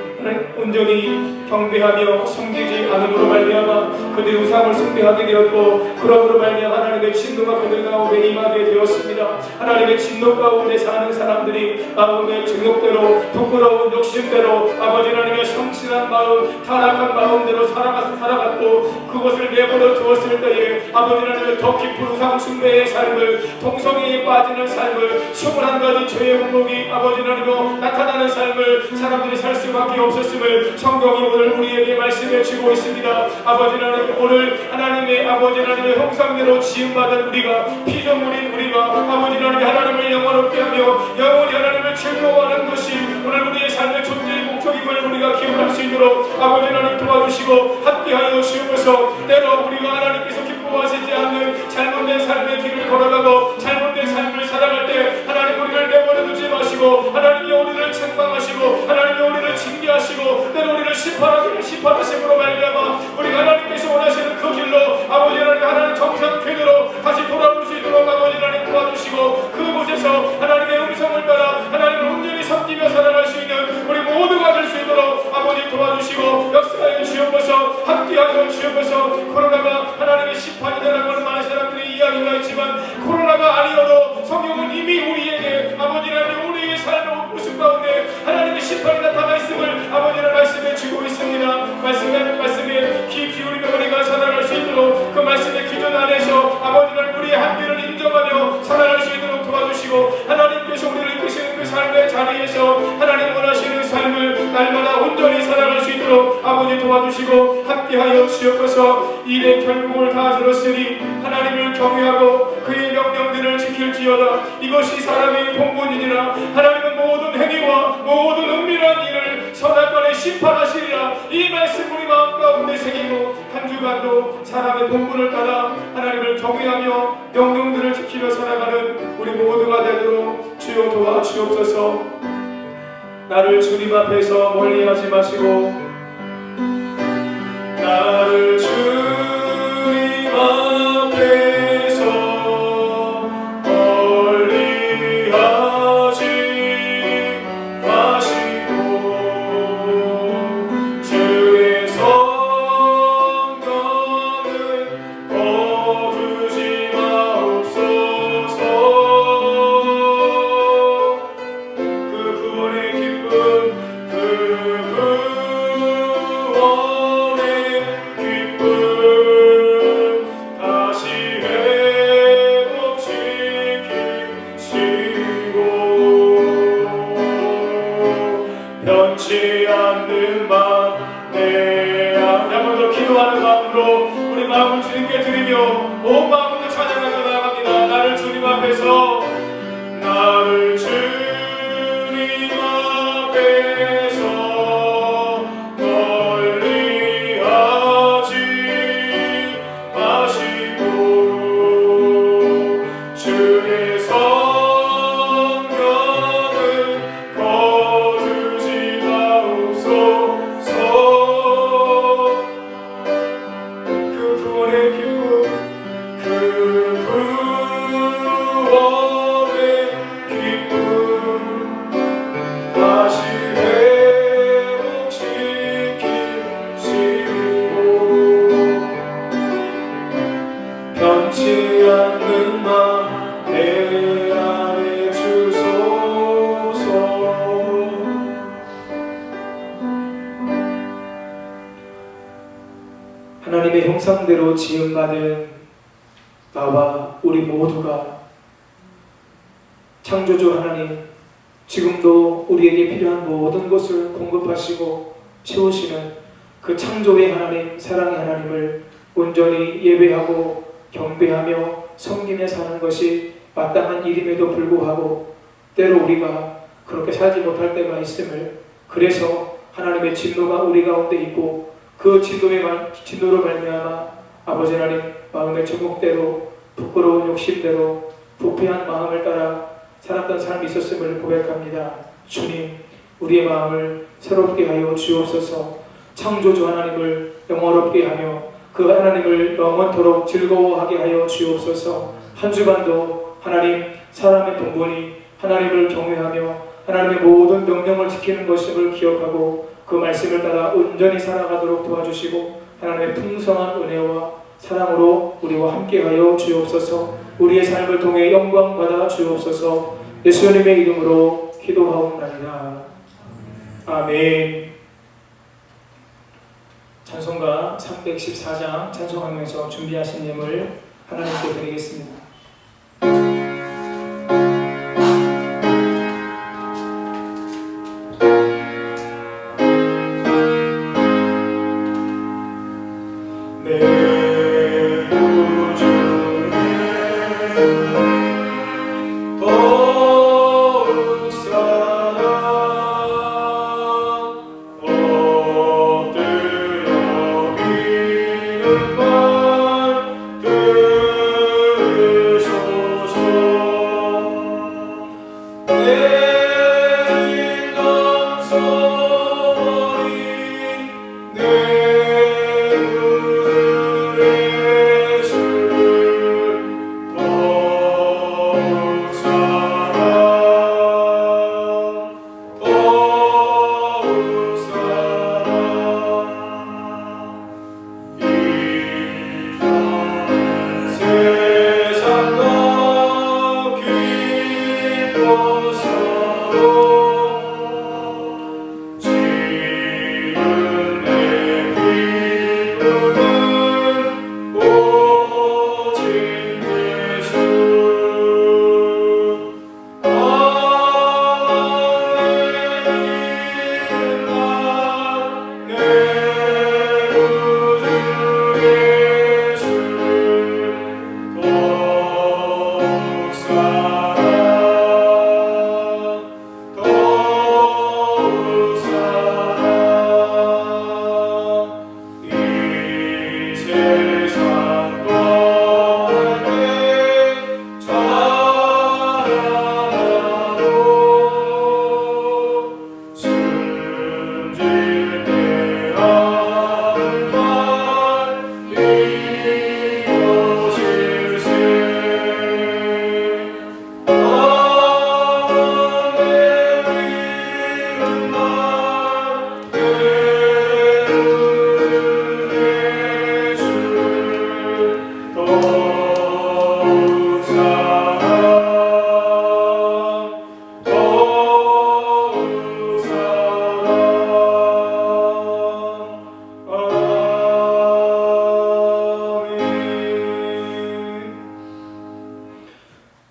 온전히 경배하며 섬기지 않음으로 말미암아 그들의 우상을 숭배하게 되었고, 그러므로 말미암아 하나님의 진노가 그들 가운데 임하게 되었습니다. 하나님의 진노 가운데 사는 사람들이 마음의 증욕대로, 부끄러운 욕심대로, 아버지 하나님의 성실한 마음, 타락한 마음대로 살아갔고, 그것을 내버려 두었을 때에 아버지 하나님의 더 깊은 우상 숭배의 삶을, 동성애에 빠지는 삶을, 21가지 죄의 목록이 아버지 하나님으로 나타나는 삶을 사람들이 살 수밖에 없었음을 성경이 오늘 우리에게 말씀해 주고 있습니다. 아버지 하나님, 오늘 하나님의 아버지 하나님의 형상대로 지음받은 우리가, 피조물인 우리가 아버지 하나님을 영원롭게 하며 영원히 하나님을 즐거워하는 것이 오늘 우리의 삶의 존재의 목적임을 우리가 기억할 수 있도록 아버지 하나님 도와주시고 함께하여 주옵소서. 때로 우리가 하나님께서 기뻐하시지 않는 잘못된 삶의 길을 걸어가고 잘못된 삶을 살아갈 때 하나님, 우리를 내버려두지 마시고 하나님이 우리를 책망하시고 하나님이 우리를 징계하시고 때로 우리를 심판하심으로 말미암아 우리가 하나님께서 원하시는 그 길로 아버지 하나님 정상 궤도로 다시 돌아올 수 있도록 아버지 하나님 도와주시고, 그곳에서 하나님의 음성을 따라 하나님을 온전히 섬기며 살아갈 수 있는 우리 모두가 될 수 있도록 아버지 도와주시고 역사하여 주옵소서. 함께하여 주옵소서. 코로나가 하나님의 심판이다라고 많은 사람들이 이야기가 있지만 코로나가 아니어도 성경은 이미 우리에게 아버지 하나님 우리의 삶의 모습 가운데 하나님의 심판이 나타나 있음을 아버지는 말씀해 주고 있습니다. 말씀에 귀 기울이며 우리가 살아갈 수 있도록 그 말씀의 기준 안에서 아버지 하나님 우리의 한계를 인정하며 살아갈 수 있도록 도와주시고, 하나님께서 우리를 이끄시는 그 삶의 자리에서 하나님 원하시는 삶을 날마다 온전히 살아갈 수 있도록 아버지 도와주시고 함께하여 주옵소서. 일의 결국을 다 들었으니 하나님을 경외하고 그의 명령들을 지킬지어다. 이것이 사람의 본분이니라. 하나님은 모든 행위와 모든 은밀한 일을 선악간에 심판하시리라. 이 말씀 우리 마음 가운데 새기고 한 주간도 사람의 본분을 따라 하나님을 경외하며 명령들을 지키며 살아가는 우리 모두가 되도록 주여 도와주옵소서. 나를 주님 앞에서 멀리하지 마시고 나를 주님 앞에서 멀리하지 마시고 주의 성령을 거두지 마옵소서. 그 구원의 기쁨, 그 구원의 기쁨 다시 회복시키시고 변치 않는 마음 내 안에 한 번 더 기도하는 마음으로 우리 마음을 주님께 드리며 온 마음으로 찬양하며 나아갑니다. 나를 주님 앞에서 나를 주님 앞에서 멀리하지 마시고 주의 성령을 거두지 마옵소서. 하나님의 형상대로 지음받은 나와 우리 모두가 창조주 하나님, 지금도 우리에게 필요한 모든 것을 공급하시고 채우시는 그 창조의 하나님, 사랑의 하나님을 온전히 예배하고 경배하며 섬기며 사는 것이 마땅한 일임에도 불구하고 때로 우리가 그렇게 살지 못할 때가 있음을, 그래서 하나님의 진노가 우리 가운데 있고 그 진노로 말미암아 아버지 하나님 마음의 정욕대로 부끄러운 욕심대로 부패한 마음을 따라 살았던 삶이 있었음을 고백합니다. 주님, 우리의 마음을 새롭게 하여 주옵소서. 창조주 하나님을 영원롭게 하며 그 하나님을 영원토록 즐거워하게 하여 주옵소서. 한 주간도 하나님, 사람의 본분이 하나님을 경외하며 하나님의 모든 명령을 지키는 것임을 기억하고 그 말씀을 따라 온전히 살아가도록 도와주시고 하나님의 풍성한 은혜와 사랑으로 우리와 함께하여 주옵소서. 우리의 삶을 통해 영광 받아 주옵소서. 예수님의 이름으로 기도하옵나이다. 아멘. 찬송가 314장 찬송하면서 준비하신 예물 하나님께 드리겠습니다.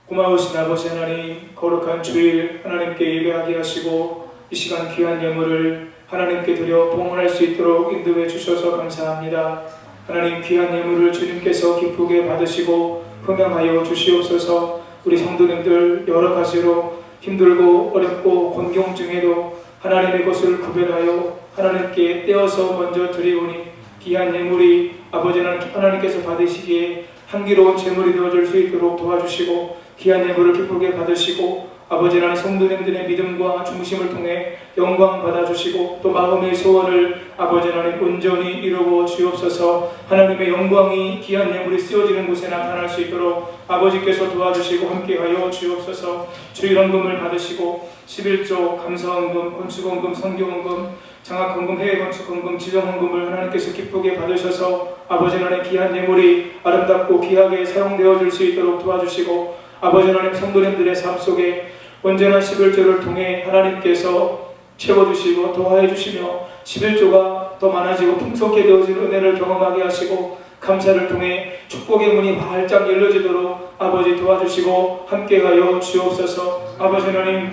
고마우신 아버지 하나님, 거룩한 주일 하나님께 예배하게 하시고 이 시간 귀한 예물을 하나님께 드려 봉헌할 수 있도록 인도해 주셔서 감사합니다. 하나님, 귀한 예물을 주님께서 기쁘게 받으시고 흥양하여 주시옵소서. 우리 성도님들 여러 가지로 힘들고 어렵고 곤경 중에도 하나님의 것을 구별하여 하나님께 떼어서 먼저 드리오니 귀한 예물이 아버지 하나님께서 받으시기에 향기로운 제물이 되어줄 수 있도록 도와주시고 귀한 예물을 기쁘게 받으시고 아버지 하나님 성도님들의 믿음과 중심을 통해 영광 받아주시고 또 마음의 소원을 아버지 하나님 온전히 이루어 주옵소서. 하나님의 영광이 귀한 예물이 쓰여지는 곳에 나타날 수 있도록 아버지께서 도와주시고 함께하여 주옵소서. 주일헌금을 받으시고 11조 감사헌금, 건축헌금, 성교헌금, 장학헌금, 해외건축헌금, 지정헌금을 하나님께서 기쁘게 받으셔서 아버지 하나님 귀한 예물이 아름답고 귀하게 사용되어질 수 있도록 도와주시고 아버지 하나님 성도님들의 삶 속에 언제나 11조를 통해 하나님께서 채워주시고 도와해 주시며 11조가 더 많아지고 풍성케 되어진 은혜를 경험하게 하시고 감사를 통해 축복의 문이 활짝 열려지도록 아버지 도와주시고 함께하여 주옵소서. 아버지 하나님,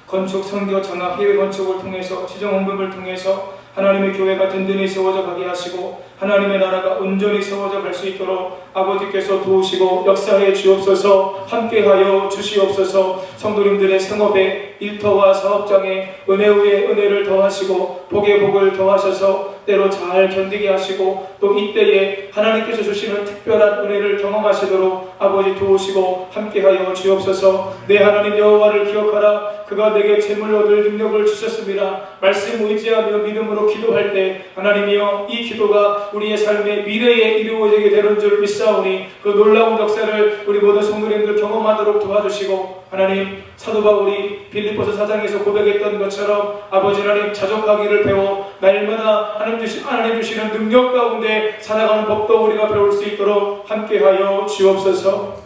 건축, 선교, 장학, 해외 건축을 통해서 지정 헌금을 통해서 하나님의 교회가 든든히 세워져 가게 하시고 하나님의 나라가 온전히 세워져 갈 수 있도록 아버지께서 도우시고 역사해 주옵소서. 함께하여 주시옵소서. 성도님들의 생업에 일터와 사업장에 은혜 위에 은혜를 더하시고 복에 복을 더하셔서 때로 잘 견디게 하시고 또 이때에 하나님께서 주시는 특별한 은혜를 경험하시도록 아버지 도우시고 함께하여 주옵소서. 내 하나님 여호와를 기억하라. 그가 내게 재물 얻을 능력을 주셨습니다. 말씀 의지하며 믿음으로 기도할 때 하나님이여 이 기도가 우리의 삶의 미래에 이루어지게 되는 줄 믿사오니 그 놀라운 역사를 우리 모든 성도님들 경험하도록 도와주시고 하나님, 사도 바울이 빌립보서 4장에서 고백했던 것처럼 아버지 하나님 자족하기를 배워 날마다 하나님 주시는 능력 가운데 살아가는 법도 우리가 배울 수 있도록 함께하여 주옵소서.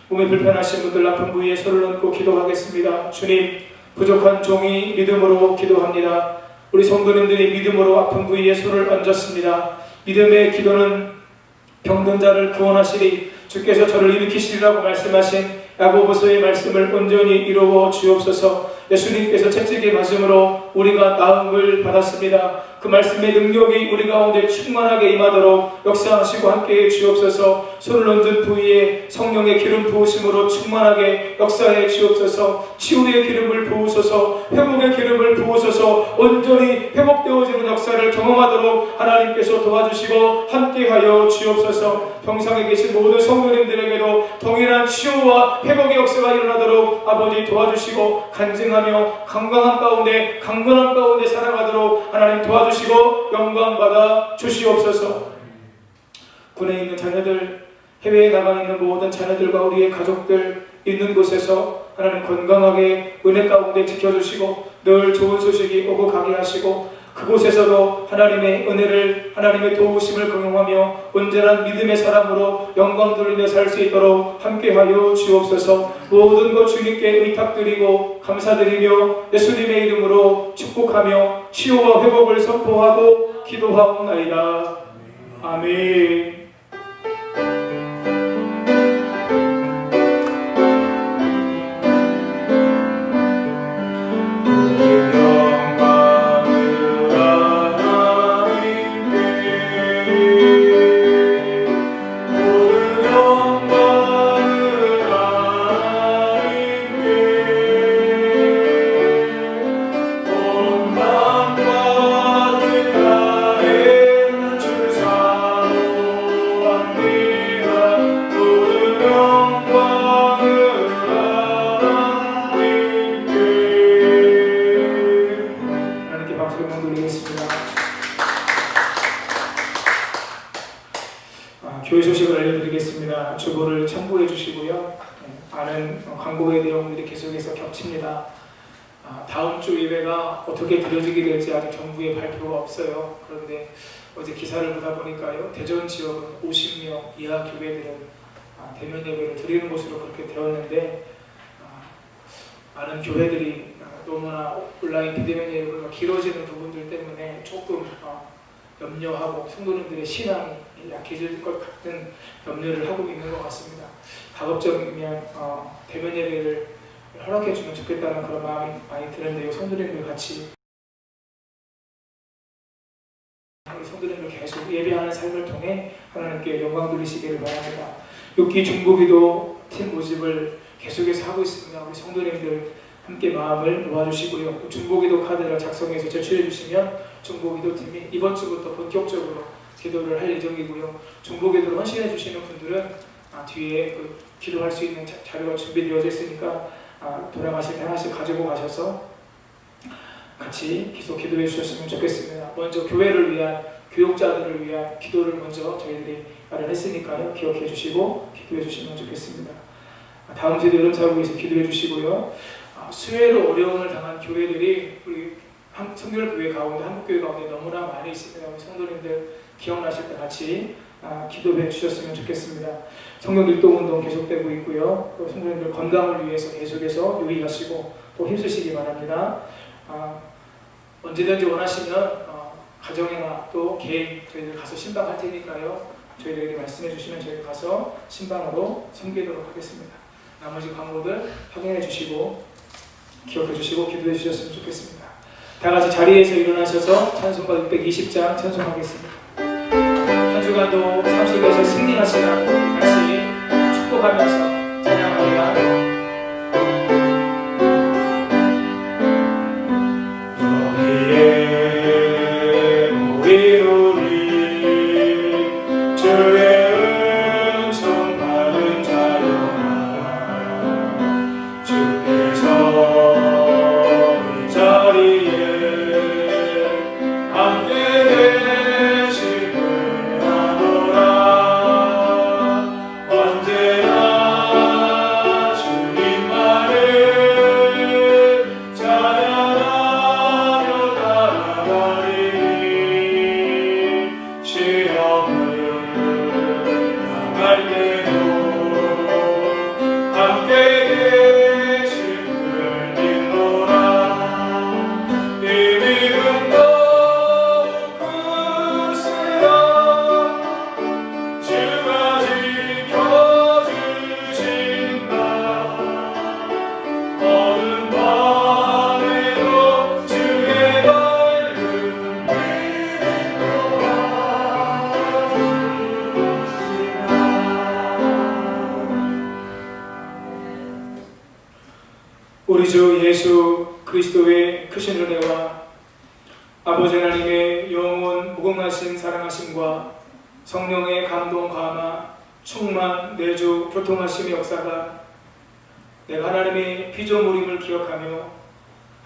몸이 불편하신 분들 아픈 부위에 손을 얹고 기도하겠습니다. 주님, 부족한 종이 믿음으로 기도합니다. 우리 성도님들이 믿음으로 아픈 부위에 손을 얹었습니다. 믿음의 기도는 병든 자를 구원하시리 주께서 저를 일으키시리라고 말씀하신 야고보서의 말씀을 온전히 이루어 주옵소서. 예수님께서 채찍에 맞음으로 우리가 나음을 받았습니다. 그 말씀의 능력이 우리 가운데 충만하게 임하도록 역사하시고 함께해 주옵소서. 손을 얹은 부위에 성령의 기름 부으심으로 충만하게 역사해 주옵소서. 치유의 기름을 부으소서. 회복의 기름을 부으소서. 온전히 회복되어지는 역사를 경험하도록 하나님께서 도와주시고 함께하여 주옵소서. 병상에 계신 모든 성도님들에게도 동일한 치유와 회복의 역사가 일어나도록 아버지 도와주시고 간증하며 강건한 가운데 살아가도록 하나님 도와주시고 영광 받아 주시옵소서. 군에 있는 자녀들, 해외에 나가 있는 모든 자녀들과 우리의 가족들 있는 곳에서 하나님 건강하게 은혜 가운데 지켜주시고 늘 좋은 소식이 오고 가게 하시고 그곳에서도 하나님의 은혜를, 하나님의 도우심을 경험하며 온전한 믿음의 사람으로 영광 돌리며 살 수 있도록 함께하여 주옵소서. 모든 것 주님께 의탁드리고 감사드리며 예수님의 이름으로 축복하며 치유와 회복을 선포하고 기도하옵나이다. 아멘. 교회 소식을 알려드리겠습니다. 주보를 참고해 주시고요. 많은 광고의 내용들이 계속해서 겹칩니다. 다음 주 예배가 어떻게 드려지게 될지 아직 정부의 발표가 없어요. 그런데 어제 기사를 보다 보니까요, 대전 지역은 50명 이하 교회들은 대면 예배를 드리는 곳으로 그렇게 되었는데 많은 교회들이 너무나 온라인 비대면 예배가 길어지는 부분들 때문에 조금 염려하고 성도님들의 신앙이 약해질 것 같은 염려를 하고 있는 것 같습니다. 가급적이면 대면 예배를 허락해 주면 좋겠다는 그런 마음이 많이 드는데요. 성도님들 같이 성도님들 계속 예배하는 삶을 통해 하나님께 영광 돌리시기를 바랍니다. 6기 중보기도 팀 모집을 계속해서 하고 있습니다. 우리 성도님들 함께 마음을 모아주시고요. 중보기도 카드를 작성해서 제출해 주시면 중보기도 팀이 이번 주부터 본격적으로 기도를 할 예정이고요. 중보기도를 헌신해 주시는 분들은 뒤에 기도할 수 있는 자료가 준비되어져 있으니까 돌아가실 때 하나씩 가지고 가셔서 같이 계속 기도해 주셨으면 좋겠습니다. 먼저 교회를 위한, 교육자들을 위한 기도를 먼저 저희들이 마련했으니까요. 기억해 주시고 기도해 주시면 좋겠습니다. 다음 주에도 여름사역에서 기도해 주시고요. 수혜로 어려움을 당한 교회들이 우리 성결교회 가운데, 한국교회 가운데 너무나 많이 있습니다. 우리 성도님들 기억나실 때 같이 기도해 주셨으면 좋겠습니다. 성경 일동운동 계속되고 있고요. 또 성도님들 건강을 위해서 계속해서 유의하시고 또 힘쓰시기 바랍니다. 언제든지 원하시면 가정이나 또 개인 저희들 가서 신방할 테니까요. 저희들에게 말씀해 주시면 저희 가서 신방으로 섬기도록 하겠습니다. 나머지 광고들 확인해 주시고 기억해 주시고 기도해 주셨으면 좋겠습니다. 다 같이 자리에서 일어나셔서 찬송가 620장 찬송하겠습니다. 한 주간도 삶 속에서 승리하시라 같이 축복하면서 찬양합니다. 우리 주 예수 그리스도의 크신 은혜와 아버지 하나님의 영원 무궁하신 사랑하심과 성령의 감동 감화 충만 내주 교통하심의 역사가 내가 하나님의 피조물임을 기억하며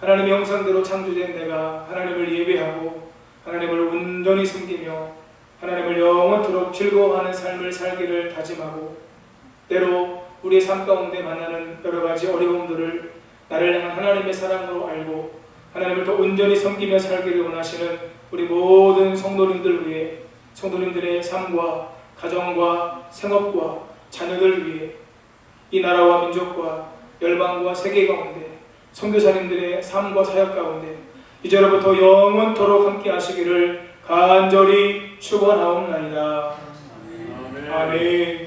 하나님의 형상대로 창조된 내가 하나님을 예배하고 하나님을 온전히 섬기며 하나님을 영원토록 즐거워하는 삶을 살기를 다짐하고 때로 우리의 삶 가운데 만나는 여러 가지 어려움들을 나를 향한 하나님의 사랑으로 알고 하나님을 더 온전히 섬기며 살기를 원하시는 우리 모든 성도님들 위해 성도님들의 삶과 가정과 생업과 자녀들 위해 이 나라와 민족과 열방과 세계 가운데 선교사님들의 삶과 사역 가운데 이제로부터 영원토록 함께 하시기를 간절히 축원하옵나이다. 아멘.